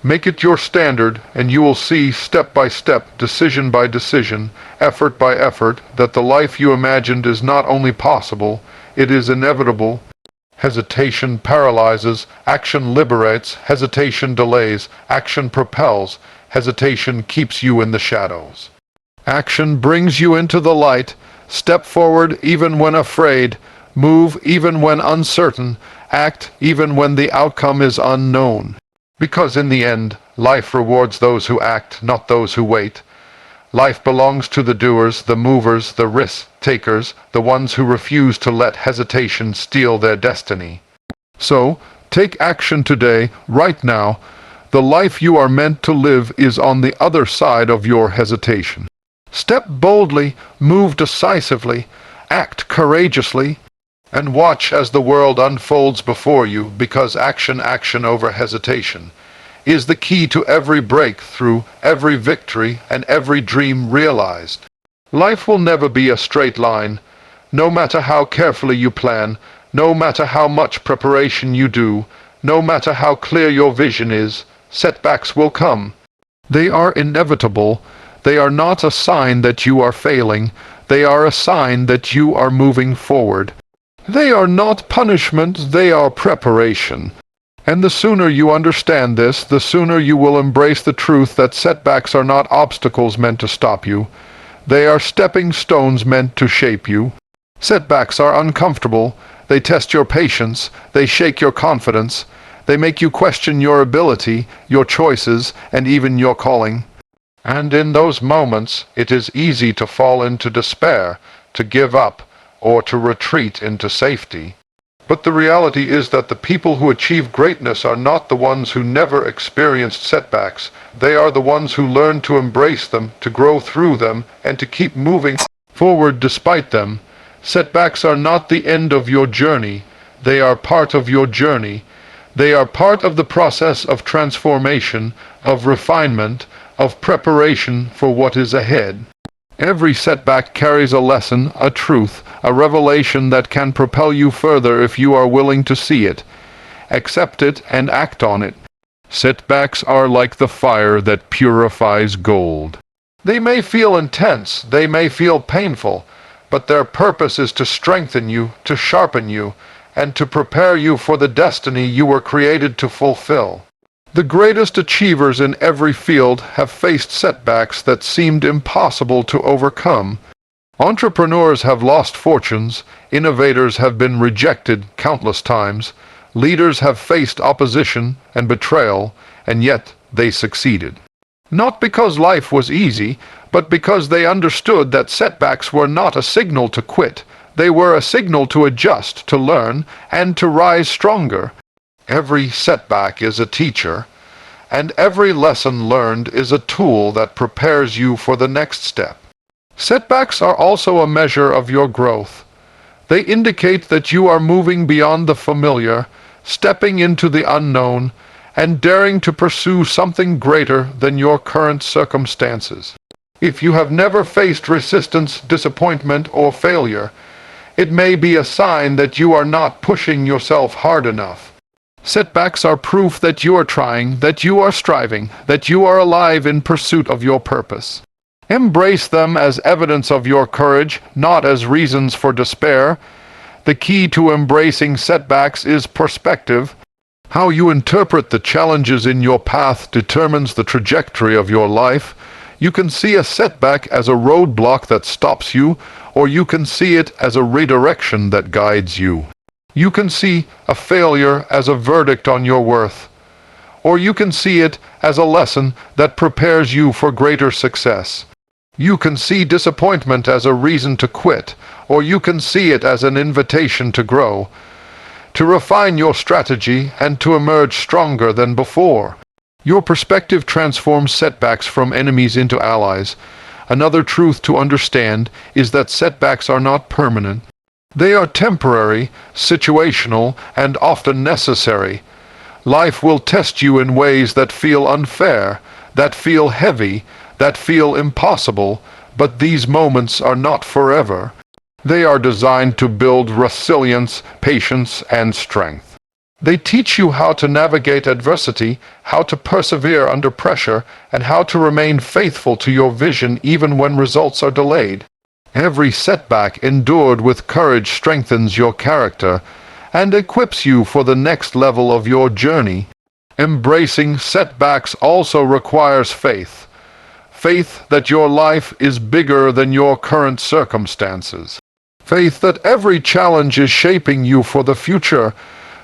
Make it your standard, and you will see step by step, decision by decision, effort by effort, that the life you imagined is not only possible, it is inevitable. Hesitation paralyzes, action liberates, hesitation delays, action propels, hesitation keeps you in the shadows. Action brings you into the light. Step forward even when afraid, move even when uncertain, act even when the outcome is unknown. Because in the end, life rewards those who act, not those who wait. Life belongs to the doers, the movers, the risk-takers, the ones who refuse to let hesitation steal their destiny. So, take action today, right now. The life you are meant to live is on the other side of your hesitation. Step boldly, move decisively, act courageously, and watch as the world unfolds before you, because action over hesitation is the key to every breakthrough, every victory, and every dream realized. Life will never be a straight line. No matter how carefully you plan, no matter how much preparation you do, no matter how clear your vision is, setbacks will come. They are inevitable. They are not a sign that you are failing. They are a sign that you are moving forward. They are not punishment, they are preparation. And the sooner you understand this, the sooner you will embrace the truth that setbacks are not obstacles meant to stop you. They are stepping stones meant to shape you. Setbacks are uncomfortable. They test your patience. They shake your confidence. They make you question your ability, your choices, and even your calling. And in those moments, it is easy to fall into despair, to give up, or to retreat into safety. But the reality is that the people who achieve greatness are not the ones who never experienced setbacks. They are the ones who learn to embrace them, to grow through them, and to keep moving forward despite them. Setbacks are not the end of your journey. They are part of your journey. They are part of the process of transformation, of refinement, of preparation for what is ahead. Every setback carries a lesson, a truth, a revelation that can propel you further if you are willing to see it, accept it, and act on it. Setbacks are like the fire that purifies gold. They may feel intense, they may feel painful, but their purpose is to strengthen you, to sharpen you, and to prepare you for the destiny you were created to fulfill. The greatest achievers in every field have faced setbacks that seemed impossible to overcome. Entrepreneurs have lost fortunes, innovators have been rejected countless times, leaders have faced opposition and betrayal, and yet they succeeded. Not because life was easy, but because they understood that setbacks were not a signal to quit. They were a signal to adjust, to learn, and to rise stronger. Every setback is a teacher, and every lesson learned is a tool that prepares you for the next step. Setbacks are also a measure of your growth. They indicate that you are moving beyond the familiar, stepping into the unknown, and daring to pursue something greater than your current circumstances. If you have never faced resistance, disappointment, or failure, it may be a sign that you are not pushing yourself hard enough. Setbacks are proof that you are trying, that you are striving, that you are alive in pursuit of your purpose. Embrace them as evidence of your courage, not as reasons for despair. The key to embracing setbacks is perspective. How you interpret the challenges in your path determines the trajectory of your life. You can see a setback as a roadblock that stops you, or you can see it as a redirection that guides you. You can see a failure as a verdict on your worth, or you can see it as a lesson that prepares you for greater success. You can see disappointment as a reason to quit, or you can see it as an invitation to grow, to refine your strategy, and to emerge stronger than before. Your perspective transforms setbacks from enemies into allies. Another truth to understand is that setbacks are not permanent. They are temporary, situational, and often necessary. Life will test you in ways that feel unfair, that feel heavy, that feel impossible, but these moments are not forever. They are designed to build resilience, patience, and strength. They teach you how to navigate adversity, how to persevere under pressure, and how to remain faithful to your vision even when results are delayed. Every setback endured with courage strengthens your character and equips you for the next level of your journey. Embracing setbacks also requires faith. Faith that your life is bigger than your current circumstances. Faith that every challenge is shaping you for the future.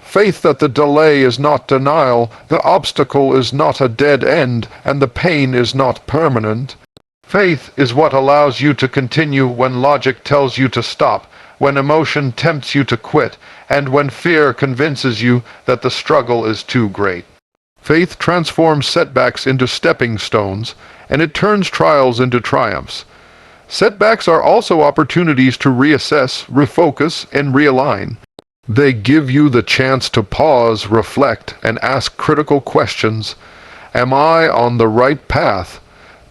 Faith that the delay is not denial, the obstacle is not a dead end, and the pain is not permanent. Faith is what allows you to continue when logic tells you to stop, when emotion tempts you to quit, and when fear convinces you that the struggle is too great. Faith transforms setbacks into stepping stones, and it turns trials into triumphs. Setbacks are also opportunities to reassess, refocus, and realign. They give you the chance to pause, reflect, and ask critical questions. Am I on the right path?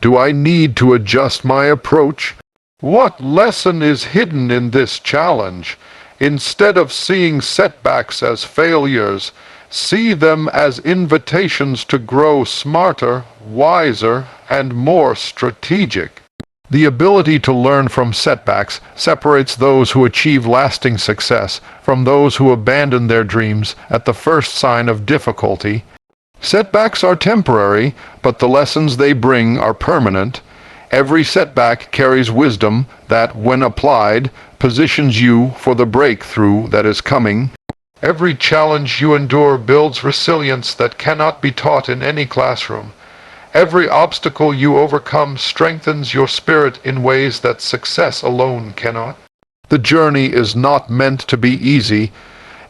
Do I need to adjust my approach? What lesson is hidden in this challenge? Instead of seeing setbacks as failures, see them as invitations to grow smarter, wiser, and more strategic. The ability to learn from setbacks separates those who achieve lasting success from those who abandon their dreams at the first sign of difficulty. Setbacks are temporary, but the lessons they bring are permanent. Every setback carries wisdom that, when applied, positions you for the breakthrough that is coming. Every challenge you endure builds resilience that cannot be taught in any classroom. Every obstacle you overcome strengthens your spirit in ways that success alone cannot. The journey is not meant to be easy.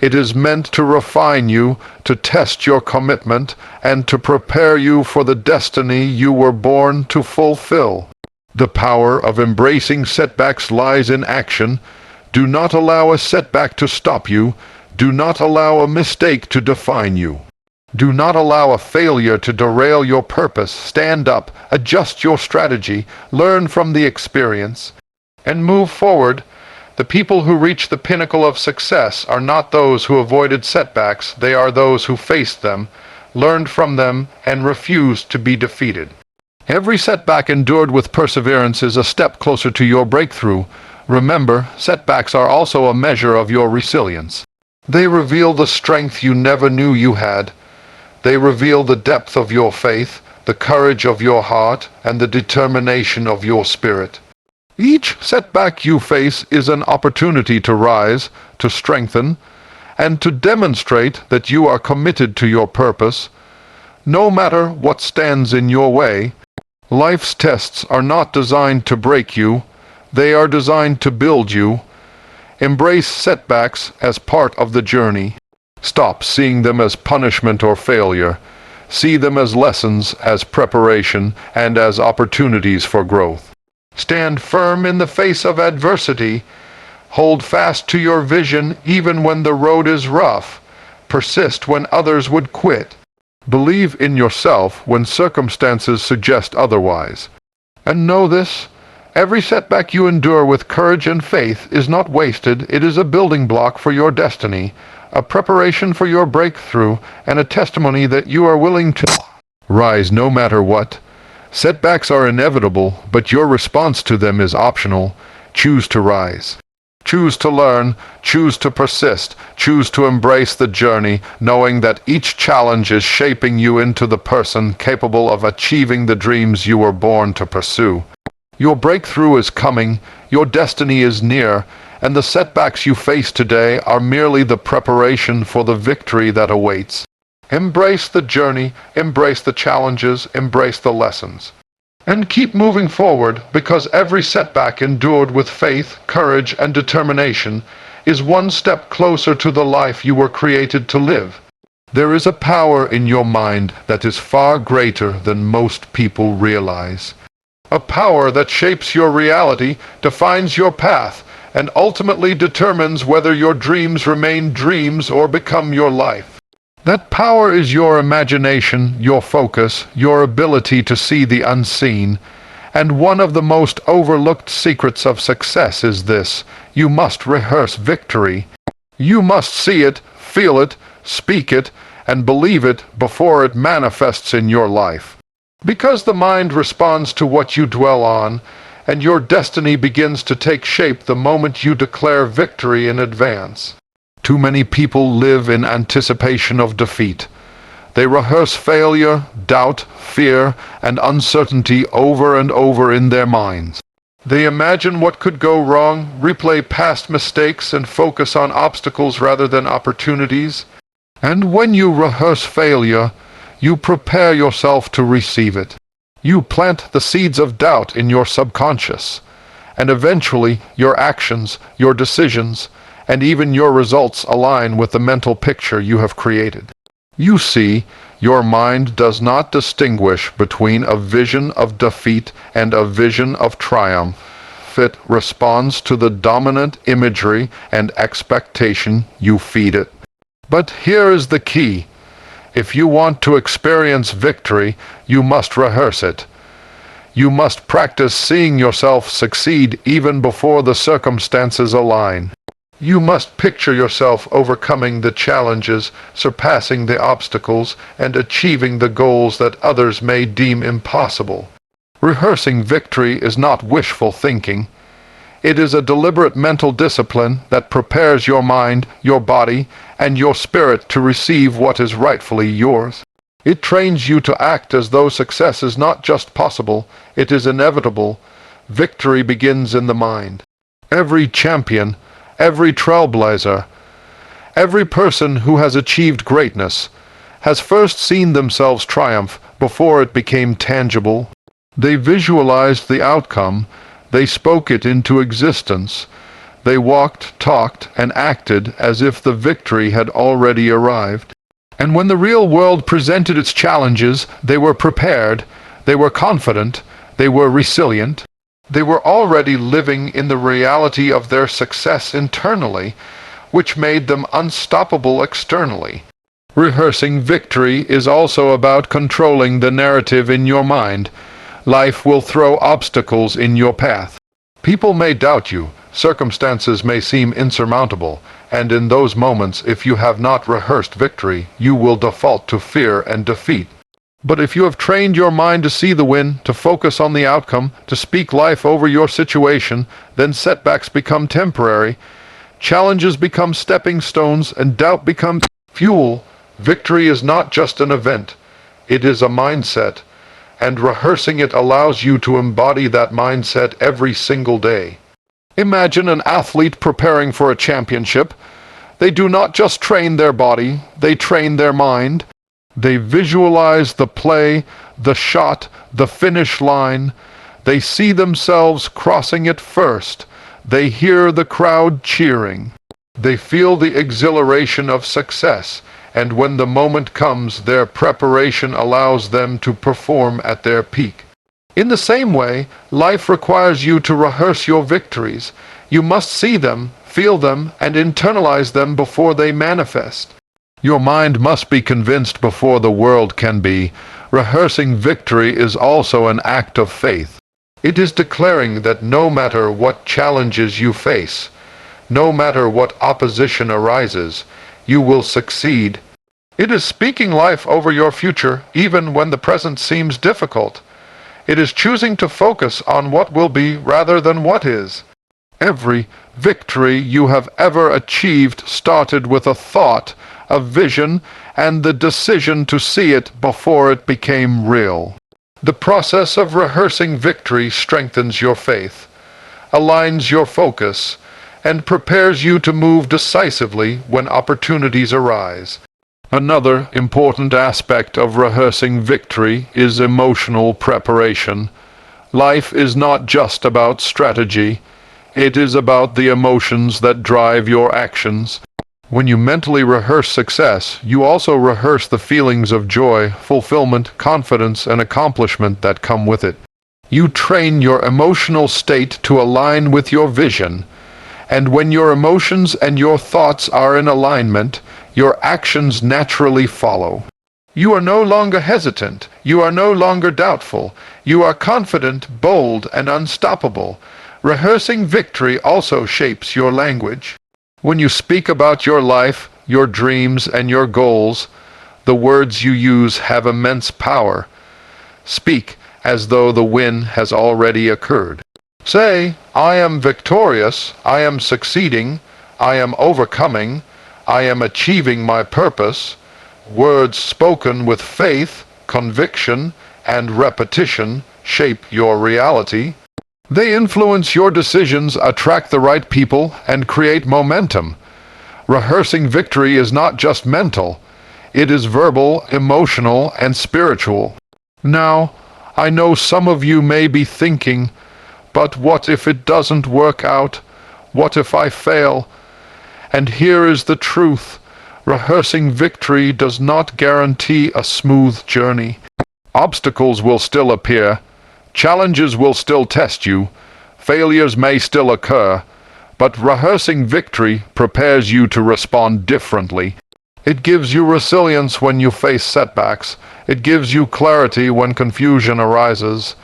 It is meant to refine you, to test your commitment, and to prepare you for the destiny you were born to fulfill. The power of embracing setbacks lies in action. Do not allow a setback to stop you. Do not allow a mistake to define you. Do not allow a failure to derail your purpose. Stand up, adjust your strategy, learn from the experience, and move forward. The people who reach the pinnacle of success are not those who avoided setbacks. They are those who faced them, learned from them, and refused to be defeated. Every setback endured with perseverance is a step closer to your breakthrough. Remember, setbacks are also a measure of your resilience. They reveal the strength you never knew you had. They reveal the depth of your faith, the courage of your heart, and the determination of your spirit. Each setback you face is an opportunity to rise, to strengthen, and to demonstrate that you are committed to your purpose. No matter what stands in your way, life's tests are not designed to break you. They are designed to build you. Embrace setbacks as part of the journey. Stop seeing them as punishment or failure. See them as lessons, as preparation, and as opportunities for growth. Stand firm in the face of adversity. Hold fast to your vision even when the road is rough. Persist when others would quit. Believe in yourself when circumstances suggest otherwise. And know this: every setback you endure with courage and faith is not wasted. It is a building block for your destiny, a preparation for your breakthrough, and a testimony that you are willing to rise no matter what. Setbacks are inevitable, but your response to them is optional. Choose to rise. Choose to learn, choose to persist, choose to embrace the journey, knowing that each challenge is shaping you into the person capable of achieving the dreams you were born to pursue. Your breakthrough is coming, your destiny is near, and the setbacks you face today are merely the preparation for the victory that awaits. Embrace the journey, embrace the challenges, embrace the lessons. And keep moving forward, because every setback endured with faith, courage, and determination is one step closer to the life you were created to live. There is a power in your mind that is far greater than most people realize. A power that shapes your reality, defines your path, and ultimately determines whether your dreams remain dreams or become your life. That power is your imagination, your focus, your ability to see the unseen. And one of the most overlooked secrets of success is this: you must rehearse victory. You must see it, feel it, speak it, and believe it before it manifests in your life. Because the mind responds to what you dwell on, and your destiny begins to take shape the moment you declare victory in advance. Too many people live in anticipation of defeat. They rehearse failure, doubt, fear, and uncertainty over and over in their minds. They imagine what could go wrong, replay past mistakes, and focus on obstacles rather than opportunities. And when you rehearse failure, you prepare yourself to receive it. You plant the seeds of doubt in your subconscious, and eventually your actions, your decisions, and even your results align with the mental picture you have created. You see, your mind does not distinguish between a vision of defeat and a vision of triumph. It responds to the dominant imagery and expectation you feed it. But here is the key. If you want to experience victory, you must rehearse it. You must practice seeing yourself succeed even before the circumstances align. You must picture yourself overcoming the challenges, surpassing the obstacles, and achieving the goals that others may deem impossible. Rehearsing victory is not wishful thinking. It is a deliberate mental discipline that prepares your mind, your body, and your spirit to receive what is rightfully yours. It trains you to act as though success is not just possible, it is inevitable. Victory begins in the mind. Every champion, every trailblazer, every person who has achieved greatness has first seen themselves triumph before it became tangible. They visualized the outcome, they spoke it into existence, they walked, talked, and acted as if the victory had already arrived. And when the real world presented its challenges, they were prepared, they were confident, they were resilient. They were already living in the reality of their success internally, which made them unstoppable externally. Rehearsing victory is also about controlling the narrative in your mind. Life will throw obstacles in your path. People may doubt you, circumstances may seem insurmountable, and in those moments, if you have not rehearsed victory, you will default to fear and defeat. But if you have trained your mind to see the win, to focus on the outcome, to speak life over your situation, then setbacks become temporary, challenges become stepping stones, and doubt becomes fuel. Victory is not just an event, it is a mindset, and rehearsing it allows you to embody that mindset every single day. Imagine an athlete preparing for a championship. They do not just train their body, they train their mind. They visualize the play, the shot, the finish line. They see themselves crossing it first. They hear the crowd cheering. They feel the exhilaration of success, and when the moment comes, their preparation allows them to perform at their peak. In the same way, life requires you to rehearse your victories. You must see them, feel them, and internalize them before they manifest. Your mind must be convinced before the world can be. Rehearsing victory is also an act of faith. It is declaring that no matter what challenges you face, no matter what opposition arises, you will succeed. It is speaking life over your future even when the present seems difficult. It is choosing to focus on what will be rather than what is. Every victory you have ever achieved started with a thought, a vision, and the decision to see it before it became real. The process of rehearsing victory strengthens your faith, aligns your focus, and prepares you to move decisively when opportunities arise. Another important aspect of rehearsing victory is emotional preparation. Life is not just about strategy. It is about the emotions that drive your actions. When you mentally rehearse success, you also rehearse the feelings of joy, fulfillment, confidence, and accomplishment that come with it. You train your emotional state to align with your vision, and when your emotions and your thoughts are in alignment, your actions naturally follow. You are no longer hesitant. You are no longer doubtful. You are confident, bold, and unstoppable. Rehearsing victory also shapes your language. When you speak about your life, your dreams, and your goals, the words you use have immense power. Speak as though the win has already occurred. Say, I am victorious, I am succeeding, I am overcoming, I am achieving my purpose. Words spoken with faith, conviction, and repetition shape your reality. They influence your decisions, attract the right people, and create momentum. Rehearsing victory is not just mental. It is verbal, emotional, and spiritual. Now, I know some of you may be thinking, but what if it doesn't work out? What if I fail? And here is the truth. Rehearsing victory does not guarantee a smooth journey. Obstacles will still appear. Challenges will still test you. Failures may still occur. But rehearsing victory prepares you to respond differently. It gives you resilience when you face setbacks. It gives you clarity when confusion arises.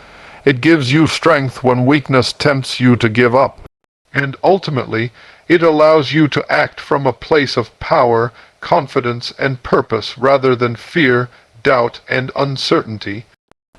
It gives you strength when weakness tempts you to give up. And ultimately, it allows you to act from a place of power, confidence, and purpose rather than fear, doubt, and uncertainty.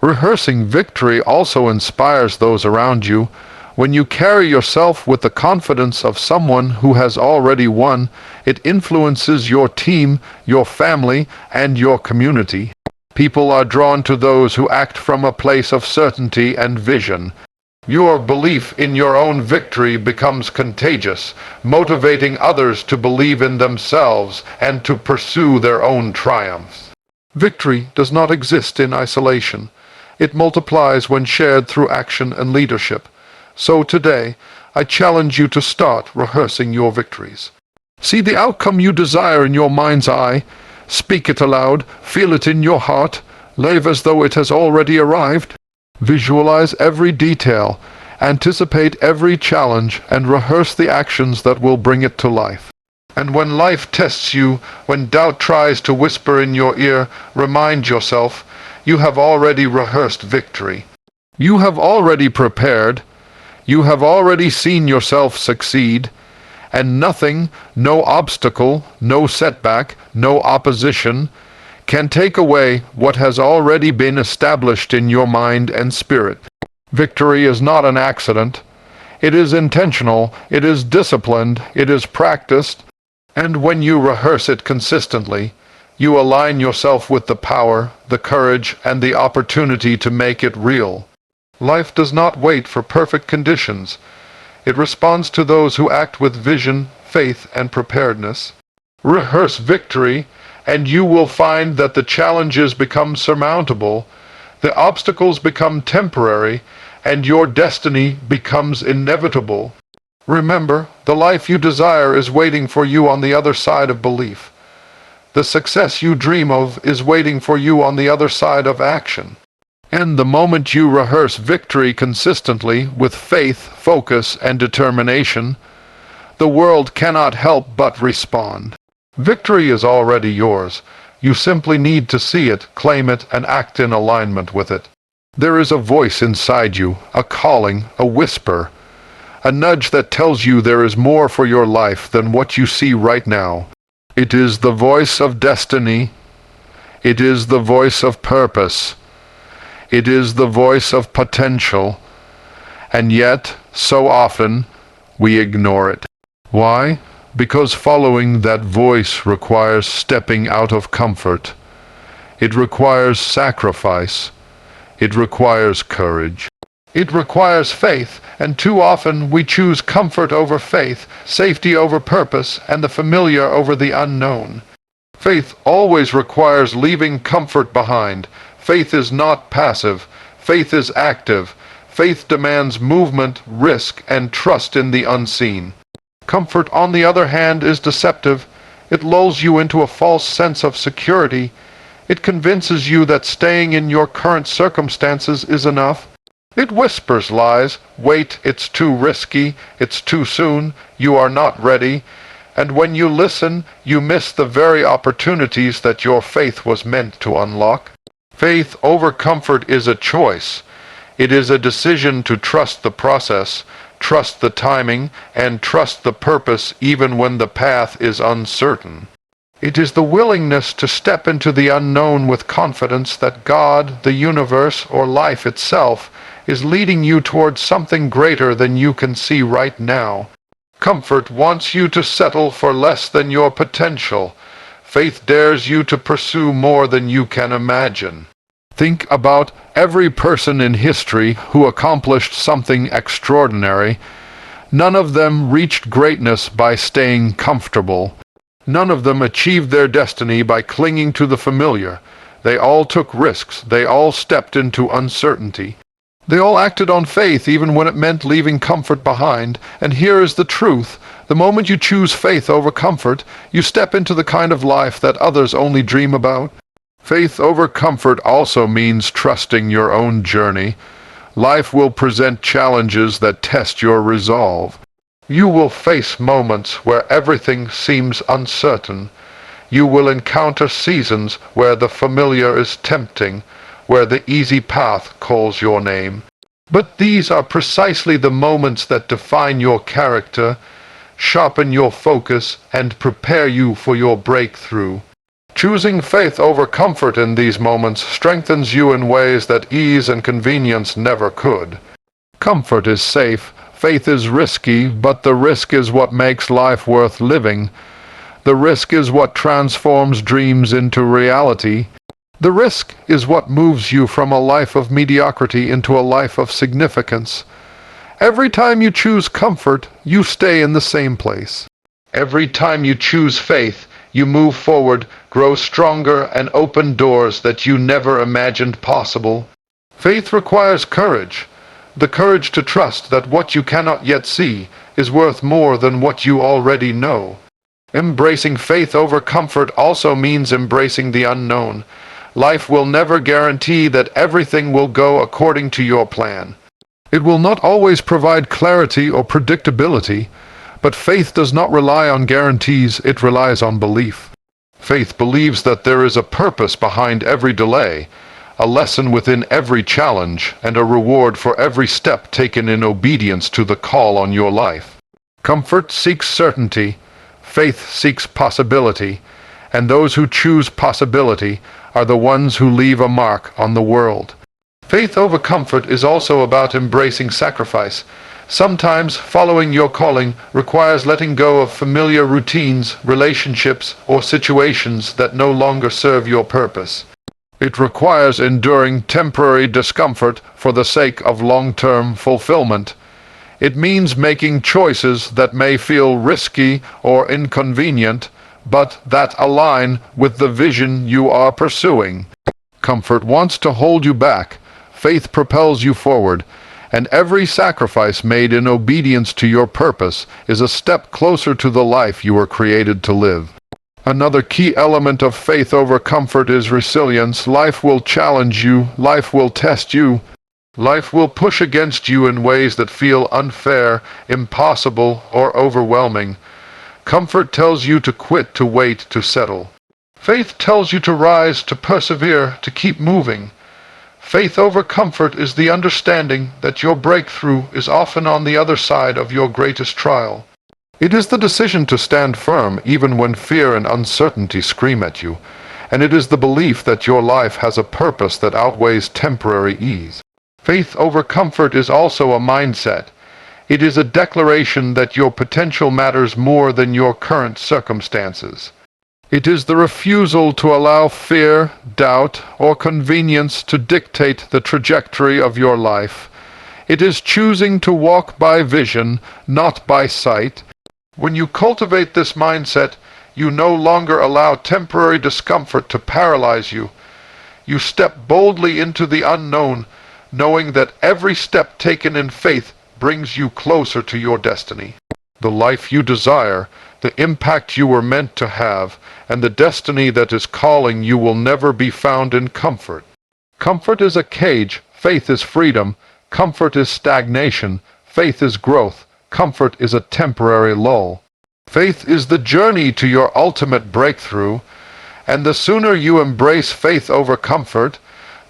Rehearsing victory also inspires those around you. When you carry yourself with the confidence of someone who has already won, it influences your team, your family, and your community. People are drawn to those who act from a place of certainty and vision. Your belief in your own victory becomes contagious, motivating others to believe in themselves and to pursue their own triumphs. Victory does not exist in isolation. It multiplies when shared through action and leadership. So today, I challenge you to start rehearsing your victories. See the outcome you desire in your mind's eye. Speak it aloud, feel it in your heart, live as though it has already arrived. Visualize every detail, anticipate every challenge, and rehearse the actions that will bring it to life. And when life tests you, when doubt tries to whisper in your ear, remind yourself, you have already rehearsed victory. You have already prepared. You have already seen yourself succeed. And nothing, no obstacle, no setback, no opposition, can take away what has already been established in your mind and spirit. Victory is not an accident. It is intentional, it is disciplined, it is practiced, and when you rehearse it consistently, you align yourself with the power, the courage, and the opportunity to make it real. Life does not wait for perfect conditions. It responds to those who act with vision, faith, and preparedness. Rehearse victory, and you will find that the challenges become surmountable, the obstacles become temporary, and your destiny becomes inevitable. Remember, the life you desire is waiting for you on the other side of belief. The success you dream of is waiting for you on the other side of action. And the moment you rehearse victory consistently with faith, focus, and determination, the world cannot help but respond. Victory is already yours. You simply need to see it, claim it, and act in alignment with it. There is a voice inside you, a calling, a whisper, a nudge that tells you there is more for your life than what you see right now. It is the voice of destiny. It is the voice of purpose. It is the voice of potential. And yet, so often, we ignore it. Why? Because following that voice requires stepping out of comfort. It requires sacrifice. It requires courage. It requires faith, and too often we choose comfort over faith, safety over purpose, and the familiar over the unknown. Faith always requires leaving comfort behind. Faith is not passive. Faith is active. Faith demands movement, risk, and trust in the unseen. Comfort, on the other hand, is deceptive. It lulls you into a false sense of security. It convinces you that staying in your current circumstances is enough. It whispers lies. Wait, it's too risky. It's too soon. You are not ready. And when you listen, you miss the very opportunities that your faith was meant to unlock. Faith over comfort is a choice. It is a decision to trust the process, trust the timing, and trust the purpose even when the path is uncertain. It is the willingness to step into the unknown with confidence that God, the universe, or life itself is leading you towards something greater than you can see right now. Comfort wants you to settle for less than your potential. Faith dares you to pursue more than you can imagine. Think about every person in history who accomplished something extraordinary. None of them reached greatness by staying comfortable. None of them achieved their destiny by clinging to the familiar. They all took risks. They all stepped into uncertainty. They all acted on faith even when it meant leaving comfort behind. And here is the truth. The moment you choose faith over comfort, you step into the kind of life that others only dream about. Faith over comfort also means trusting your own journey. Life will present challenges that test your resolve. You will face moments where everything seems uncertain. You will encounter seasons where the familiar is tempting, where the easy path calls your name. But these are precisely the moments that define your character, sharpen your focus, and prepare you for your breakthrough. Choosing faith over comfort in these moments strengthens you in ways that ease and convenience never could. Comfort is safe, faith is risky, but the risk is what makes life worth living. The risk is what transforms dreams into reality. The risk is what moves you from a life of mediocrity into a life of significance. Every time you choose comfort, you stay in the same place. Every time you choose faith, you move forward, grow stronger, and open doors that you never imagined possible. Faith requires courage, the courage to trust that what you cannot yet see is worth more than what you already know. Embracing faith over comfort also means embracing the unknown. Life will never guarantee that everything will go according to your plan. It will not always provide clarity or predictability. But faith does not rely on guarantees, it relies on belief. Faith believes that there is a purpose behind every delay, a lesson within every challenge, and a reward for every step taken in obedience to the call on your life. Comfort seeks certainty, faith seeks possibility, and those who choose possibility are the ones who leave a mark on the world. Faith over comfort is also about embracing sacrifice. Sometimes following your calling requires letting go of familiar routines, relationships, or situations that no longer serve your purpose. It requires enduring temporary discomfort for the sake of long-term fulfillment. It means making choices that may feel risky or inconvenient, but that align with the vision you are pursuing. Comfort wants to hold you back. Faith propels you forward. And every sacrifice made in obedience to your purpose is a step closer to the life you were created to live. Another key element of faith over comfort is resilience. Life will challenge you. Life will test you. Life will push against you in ways that feel unfair, impossible, or overwhelming. Comfort tells you to quit, to wait, to settle. Faith tells you to rise, to persevere, to keep moving. Faith over comfort is the understanding that your breakthrough is often on the other side of your greatest trial. It is the decision to stand firm even when fear and uncertainty scream at you, and it is the belief that your life has a purpose that outweighs temporary ease. Faith over comfort is also a mindset. It is a declaration that your potential matters more than your current circumstances. It is the refusal to allow fear, doubt, or convenience to dictate the trajectory of your life. It is choosing to walk by vision, not by sight. When you cultivate this mindset, you no longer allow temporary discomfort to paralyze you. You step boldly into the unknown, knowing that every step taken in faith brings you closer to your destiny. The life you desire, the impact you were meant to have, and the destiny that is calling you will never be found in comfort. Comfort is a cage, faith is freedom. Comfort is stagnation, faith is growth. Comfort is a temporary lull. Faith is the journey to your ultimate breakthrough, and the sooner you embrace faith over comfort,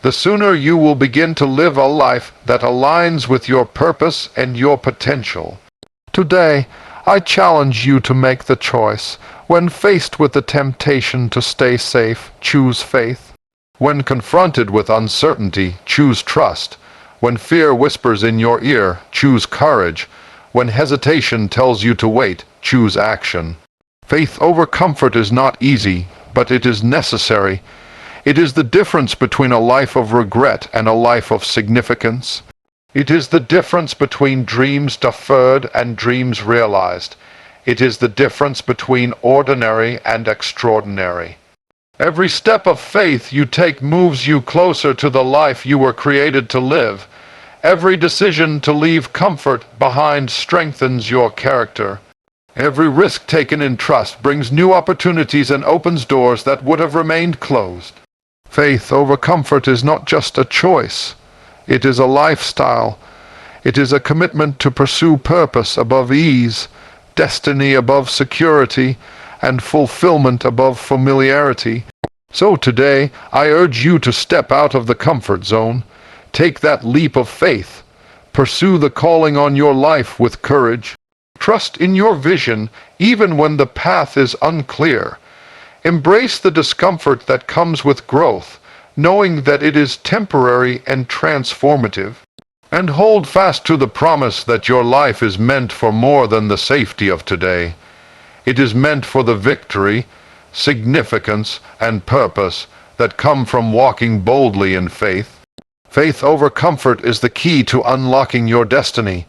the sooner you will begin to live a life that aligns with your purpose and your potential. Today, I challenge you to make the choice. When faced with the temptation to stay safe, choose faith. When confronted with uncertainty, choose trust. When fear whispers in your ear, choose courage. When hesitation tells you to wait, choose action. Faith over comfort is not easy, but it is necessary. It is the difference between a life of regret and a life of significance. It is the difference between dreams deferred and dreams realized. It is the difference between ordinary and extraordinary. Every step of faith you take moves you closer to the life you were created to live. Every decision to leave comfort behind strengthens your character. Every risk taken in trust brings new opportunities and opens doors that would have remained closed. Faith over comfort is not just a choice. It is a lifestyle. It is a commitment to pursue purpose above ease, destiny above security, and fulfillment above familiarity. So today, I urge you to step out of the comfort zone. Take that leap of faith. Pursue the calling on your life with courage. Trust in your vision even when the path is unclear. Embrace the discomfort that comes with growth, knowing that it is temporary and transformative. And hold fast to the promise that your life is meant for more than the safety of today. It is meant for the victory, significance, and purpose that come from walking boldly in faith. Faith over comfort is the key to unlocking your destiny.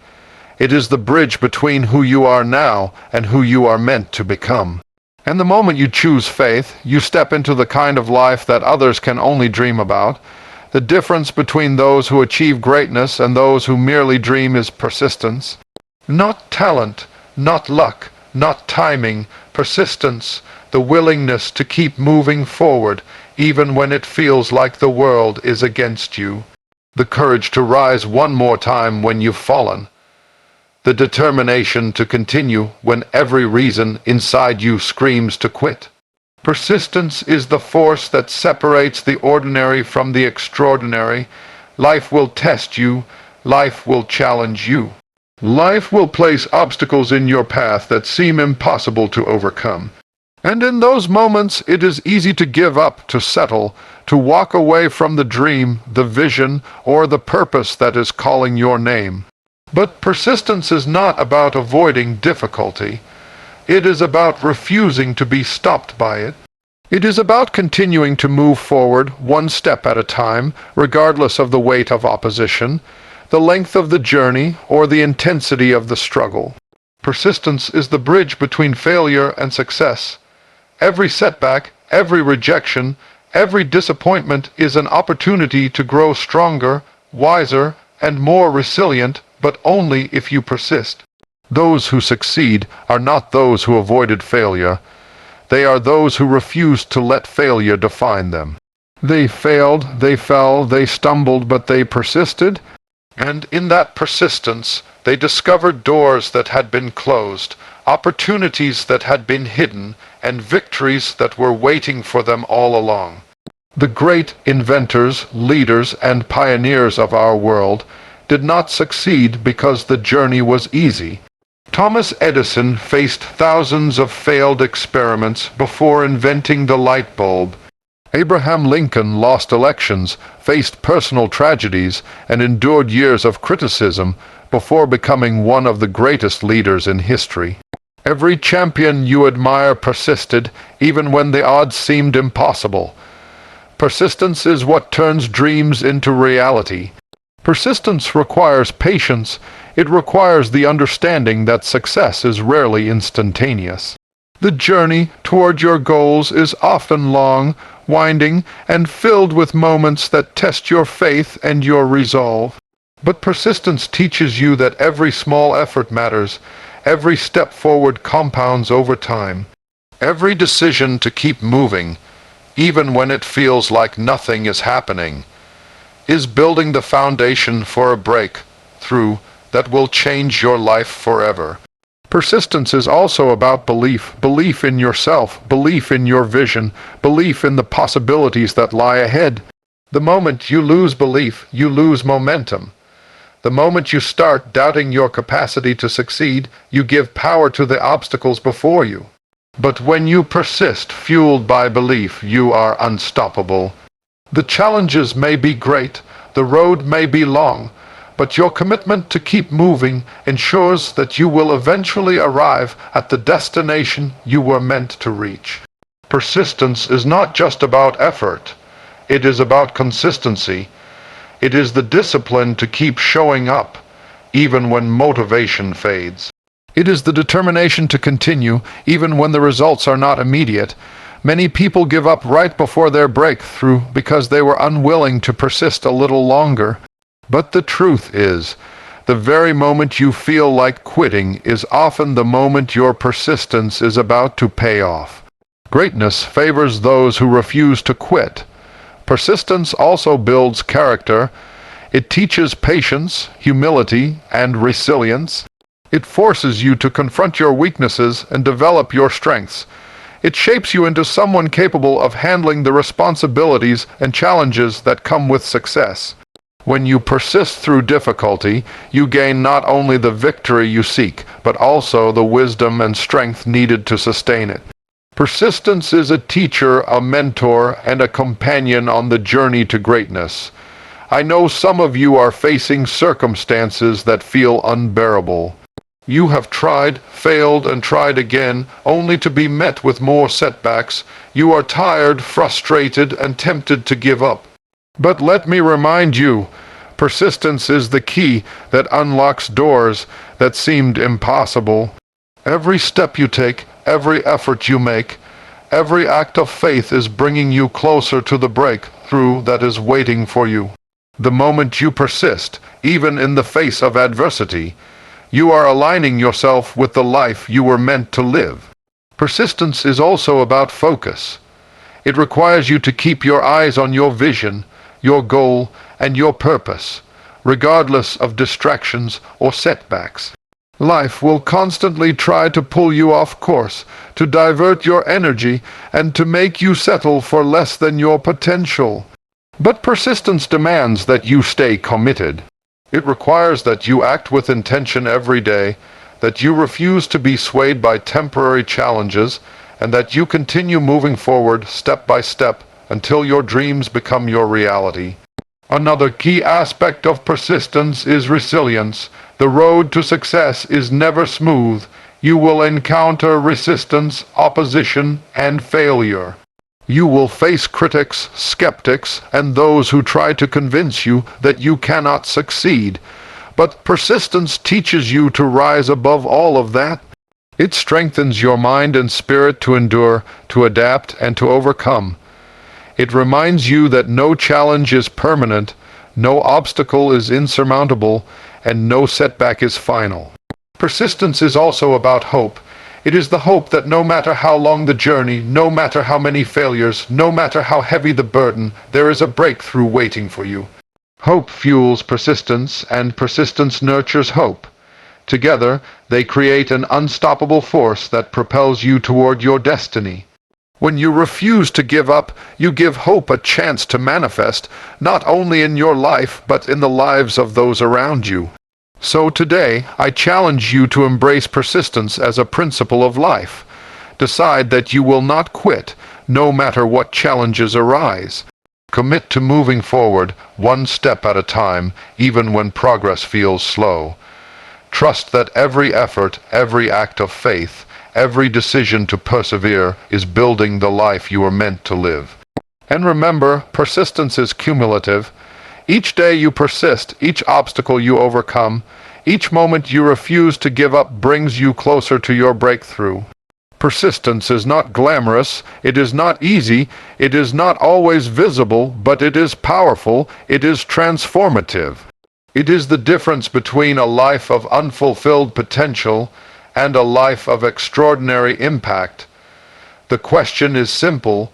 It is the bridge between who you are now and who you are meant to become. And the moment you choose faith, you step into the kind of life that others can only dream about. The difference between those who achieve greatness and those who merely dream is persistence. Not talent, not luck, not timing, persistence, the willingness to keep moving forward even when it feels like the world is against you. The courage to rise one more time when you've fallen. The determination to continue when every reason inside you screams to quit. Persistence is the force that separates the ordinary from the extraordinary. Life will test you. Life will challenge you. Life will place obstacles in your path that seem impossible to overcome. And in those moments, it is easy to give up, to settle, to walk away from the dream, the vision, or the purpose that is calling your name. But persistence is not about avoiding difficulty. It is about refusing to be stopped by it. It is about continuing to move forward one step at a time, regardless of the weight of opposition, the length of the journey, or the intensity of the struggle. Persistence is the bridge between failure and success. Every setback, every rejection, every disappointment is an opportunity to grow stronger, wiser, and more resilient, but only if you persist. Those who succeed are not those who avoided failure. They are those who refused to let failure define them. They failed, they fell, they stumbled, but they persisted. And in that persistence, they discovered doors that had been closed, opportunities that had been hidden, and victories that were waiting for them all along. The great inventors, leaders, and pioneers of our world did not succeed because the journey was easy. Thomas Edison faced thousands of failed experiments before inventing the light bulb. Abraham Lincoln lost elections, faced personal tragedies, and endured years of criticism before becoming one of the greatest leaders in history. Every champion you admire persisted, even when the odds seemed impossible. Persistence is what turns dreams into reality. Persistence requires patience. It requires the understanding that success is rarely instantaneous. The journey toward your goals is often long, winding, and filled with moments that test your faith and your resolve. But persistence teaches you that every small effort matters. Every step forward compounds over time. Every decision to keep moving, even when it feels like nothing is happening, is building the foundation for a breakthrough that will change your life forever. Persistence is also about belief in yourself, belief in your vision, belief in the possibilities that lie ahead. The moment you lose belief, you lose momentum. The moment you start doubting your capacity to succeed, you give power to the obstacles before you. But when you persist, fueled by belief, you are unstoppable. The challenges may be great, the road may be long, but your commitment to keep moving ensures that you will eventually arrive at the destination you were meant to reach. Persistence is not just about effort. It is about consistency. It is the discipline to keep showing up, even when motivation fades. It is the determination to continue, even when the results are not immediate. Many people give up right before their breakthrough because they were unwilling to persist a little longer. But the truth is, the very moment you feel like quitting is often the moment your persistence is about to pay off. Greatness favors those who refuse to quit. Persistence also builds character. It teaches patience, humility, and resilience. It forces you to confront your weaknesses and develop your strengths. It shapes you into someone capable of handling the responsibilities and challenges that come with success. When you persist through difficulty, you gain not only the victory you seek, but also the wisdom and strength needed to sustain it. Persistence is a teacher, a mentor, and a companion on the journey to greatness. I know some of you are facing circumstances that feel unbearable. You have tried, failed, and tried again, only to be met with more setbacks. You are tired, frustrated, and tempted to give up. But let me remind you, persistence is the key that unlocks doors that seemed impossible. Every step you take, every effort you make, every act of faith is bringing you closer to the breakthrough that is waiting for you. The moment you persist, even in the face of adversity, you are aligning yourself with the life you were meant to live. Persistence is also about focus. It requires you to keep your eyes on your vision, your goal, and your purpose, regardless of distractions or setbacks. Life will constantly try to pull you off course, to divert your energy, and to make you settle for less than your potential. But persistence demands that you stay committed. It requires that you act with intention every day, that you refuse to be swayed by temporary challenges, and that you continue moving forward step by step until your dreams become your reality. Another key aspect of persistence is resilience. The road to success is never smooth. You will encounter resistance, opposition, and failure. You will face critics, skeptics, and those who try to convince you that you cannot succeed. But persistence teaches you to rise above all of that. It strengthens your mind and spirit to endure, to adapt, and to overcome. It reminds you that no challenge is permanent, no obstacle is insurmountable, and no setback is final. Persistence is also about hope. It is the hope that no matter how long the journey, no matter how many failures, no matter how heavy the burden, there is a breakthrough waiting for you. Hope fuels persistence, and persistence nurtures hope. Together, they create an unstoppable force that propels you toward your destiny. When you refuse to give up, you give hope a chance to manifest, not only in your life, but in the lives of those around you. So today, I challenge you to embrace persistence as a principle of life. Decide that you will not quit, no matter what challenges arise. Commit to moving forward, one step at a time, even when progress feels slow. Trust that every effort, every act of faith, every decision to persevere is building the life you are meant to live. And remember, persistence is cumulative. Each day you persist, each obstacle you overcome, each moment you refuse to give up brings you closer to your breakthrough. Persistence is not glamorous, it is not easy, it is not always visible, but it is powerful, it is transformative. It is the difference between a life of unfulfilled potential and a life of extraordinary impact. The question is simple: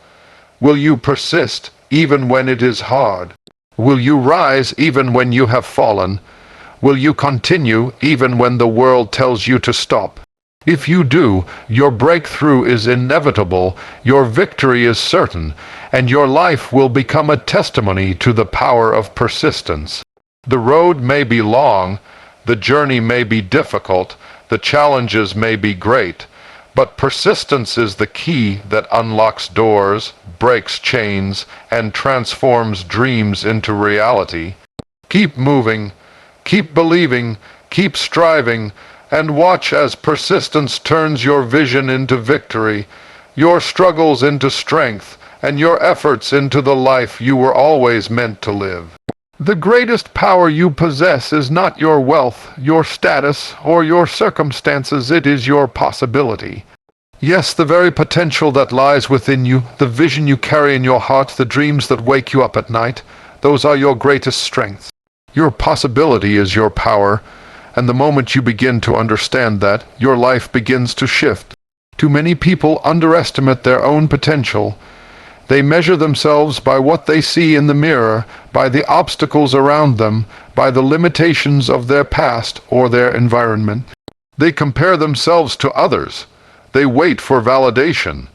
will you persist even when it is hard? Will you rise even when you have fallen? Will you continue even when the world tells you to stop? If you do, your breakthrough is inevitable, your victory is certain, and your life will become a testimony to the power of persistence. The road may be long, the journey may be difficult, the challenges may be great, but persistence is the key that unlocks doors, breaks chains, and transforms dreams into reality. Keep moving, keep believing, keep striving, and watch as persistence turns your vision into victory, your struggles into strength, and your efforts into the life you were always meant to live. The greatest power you possess is not your wealth, your status, or your circumstances, it is your possibility. Yes, the very potential that lies within you, the vision you carry in your heart, the dreams that wake you up at night, those are your greatest strengths. Your possibility is your power, and the moment you begin to understand that, your life begins to shift. Too many people underestimate their own potential. They measure themselves by what they see in the mirror, by the obstacles around them, by the limitations of their past or their environment. They compare themselves to others. They wait for validation,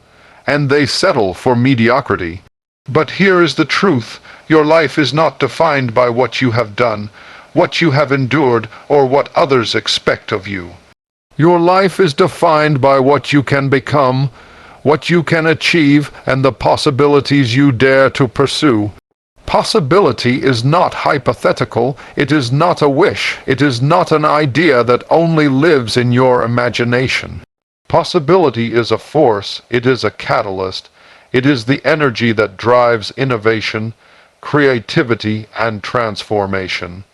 and they settle for mediocrity. But here is the truth: your life is not defined by what you have done, what you have endured, or what others expect of you. Your life is defined by what you can become, what you can achieve, and the possibilities you dare to pursue. Possibility is not hypothetical, it is not a wish, it is not an idea that only lives in your imagination. Possibility is a force, it is a catalyst, it is the energy that drives innovation, creativity, and transformation.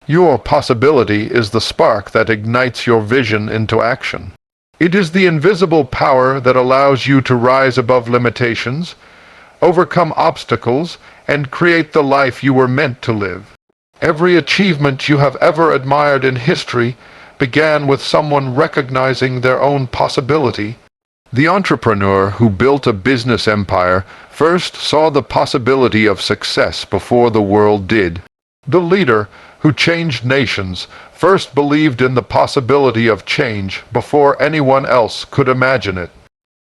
Your possibility is the spark that ignites your vision into action. It is the invisible power that allows you to rise above limitations, overcome obstacles, and create the life you were meant to live. Every achievement you have ever admired in history began with someone recognizing their own possibility. The entrepreneur who built a business empire first saw the possibility of success before the world did. The leader who changed nations first believed in the possibility of change before anyone else could imagine it.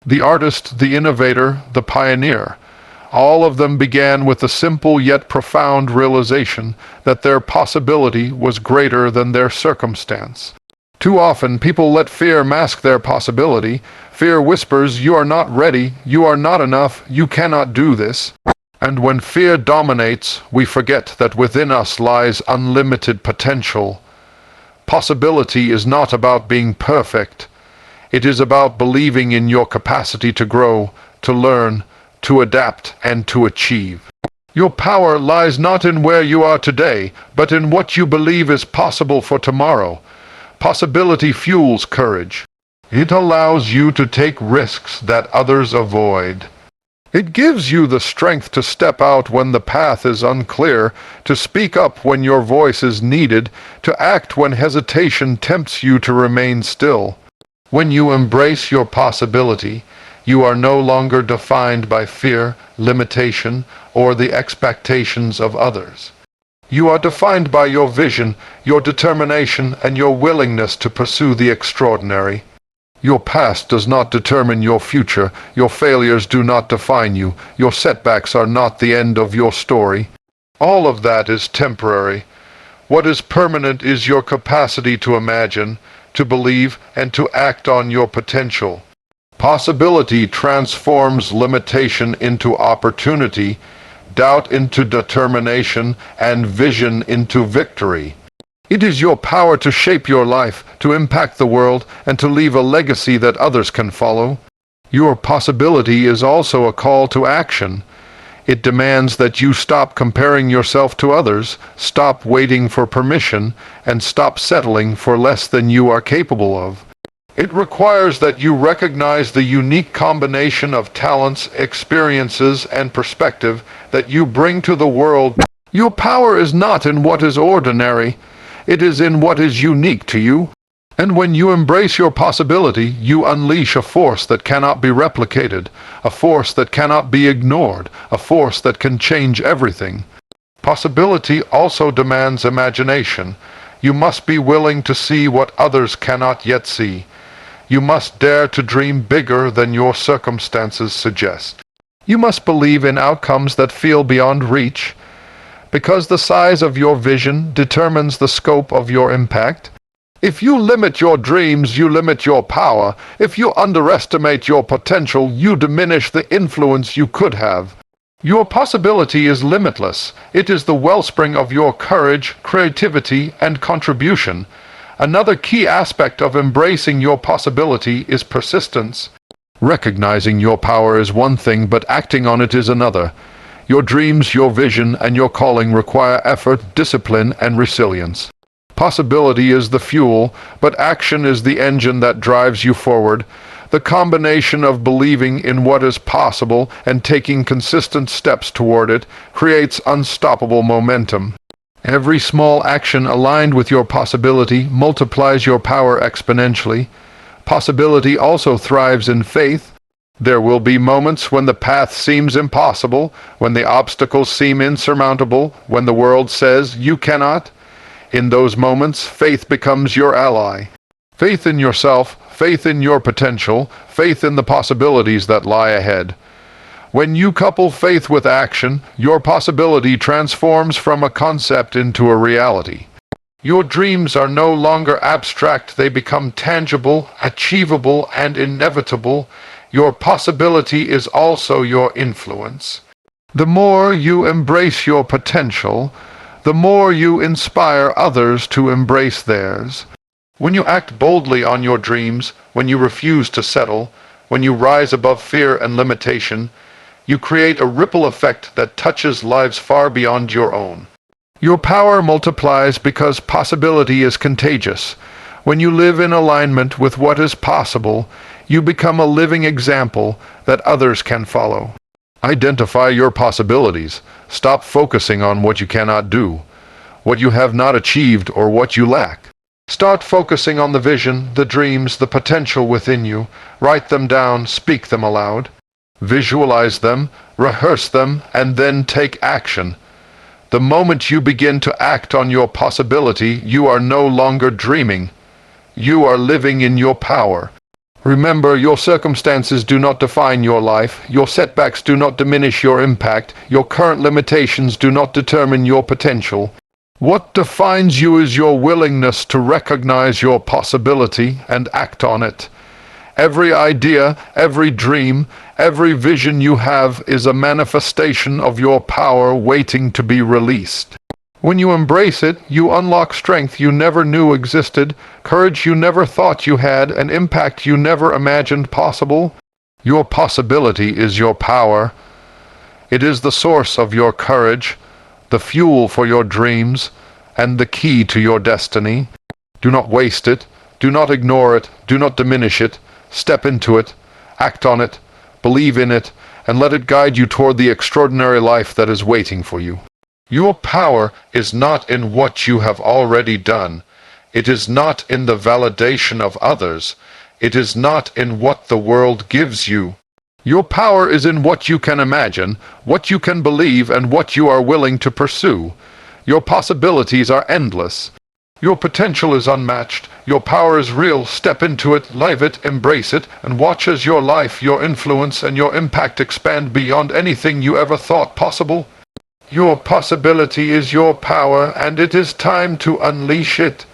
The artist, the innovator, the pioneer, all of them began with the simple yet profound realization that their possibility was greater than their circumstance. Too often, people let fear mask their possibility. Fear whispers, "You are not ready, you are not enough, you cannot do this." And when fear dominates, we forget that within us lies unlimited potential. Possibility is not about being perfect. It is about believing in your capacity to grow, to learn, to adapt, and to achieve. Your power lies not in where you are today, but in what you believe is possible for tomorrow. Possibility fuels courage. It allows you to take risks that others avoid. It gives you the strength to step out when the path is unclear, to speak up when your voice is needed, to act when hesitation tempts you to remain still. When you embrace your possibility, you are no longer defined by fear, limitation, or the expectations of others. You are defined by your vision, your determination, and your willingness to pursue the extraordinary. Your past does not determine your future. Your failures do not define you. Your setbacks are not the end of your story. All of that is temporary. What is permanent is your capacity to imagine, to believe, and to act on your potential. Possibility transforms limitation into opportunity, doubt into determination, and vision into victory. It is your power to shape your life, to impact the world, and to leave a legacy that others can follow. Your possibility is also a call to action. It demands that you stop comparing yourself to others, stop waiting for permission, and stop settling for less than you are capable of. It requires that you recognize the unique combination of talents, experiences, and perspective that you bring to the world. Your power is not in what is ordinary. It is in what is unique to you. And when you embrace your possibility, you unleash a force that cannot be replicated, a force that cannot be ignored, a force that can change everything. Possibility also demands imagination. You must be willing to see what others cannot yet see. You must dare to dream bigger than your circumstances suggest. You must believe in outcomes that feel beyond reach, because the size of your vision determines the scope of your impact. If you limit your dreams, you limit your power. If you underestimate your potential, you diminish the influence you could have. Your possibility is limitless. It is the wellspring of your courage, creativity, and contribution. Another key aspect of embracing your possibility is persistence. Recognizing your power is one thing, but acting on it is another. Your dreams, your vision, and your calling require effort, discipline, and resilience. Possibility is the fuel, but action is the engine that drives you forward. The combination of believing in what is possible and taking consistent steps toward it creates unstoppable momentum. Every small action aligned with your possibility multiplies your power exponentially. Possibility also thrives in faith. There will be moments when the path seems impossible, when the obstacles seem insurmountable, when the world says you cannot. In those moments, faith becomes your ally. Faith in yourself, faith in your potential, faith in the possibilities that lie ahead. When you couple faith with action, your possibility transforms from a concept into a reality. Your dreams are no longer abstract, they become tangible, achievable, and inevitable. Your possibility is also your influence. The more you embrace your potential, the more you inspire others to embrace theirs. When you act boldly on your dreams, when you refuse to settle, when you rise above fear and limitation, you create a ripple effect that touches lives far beyond your own. Your power multiplies because possibility is contagious. When you live in alignment with what is possible, you become a living example that others can follow. Identify your possibilities. Stop focusing on what you cannot do, what you have not achieved, or what you lack. Start focusing on the vision, the dreams, the potential within you. Write them down, speak them aloud. Visualize them, rehearse them, and then take action. The moment you begin to act on your possibility, you are no longer dreaming. You are living in your power. Remember, your circumstances do not define your life. Your setbacks do not diminish your impact. Your current limitations do not determine your potential. What defines you is your willingness to recognize your possibility and act on it. Every idea, every dream, every vision you have is a manifestation of your power waiting to be released. When you embrace it, you unlock strength you never knew existed, courage you never thought you had, and impact you never imagined possible. Your possibility is your power. It is the source of your courage, the fuel for your dreams, and the key to your destiny. Do not waste it. Do not ignore it. Do not diminish it. Step into it, act on it, believe in it, and let it guide you toward the extraordinary life that is waiting for you. Your power is not in what you have already done. It is not in the validation of others. It is not in what the world gives you. Your power is in what you can imagine, what you can believe, and what you are willing to pursue. Your possibilities are endless. Your potential is unmatched. Your power is real. Step into it, live it, embrace it, and watch as your life, your influence, and your impact expand beyond anything you ever thought possible. Your possibility is your power, and it is time to unleash it.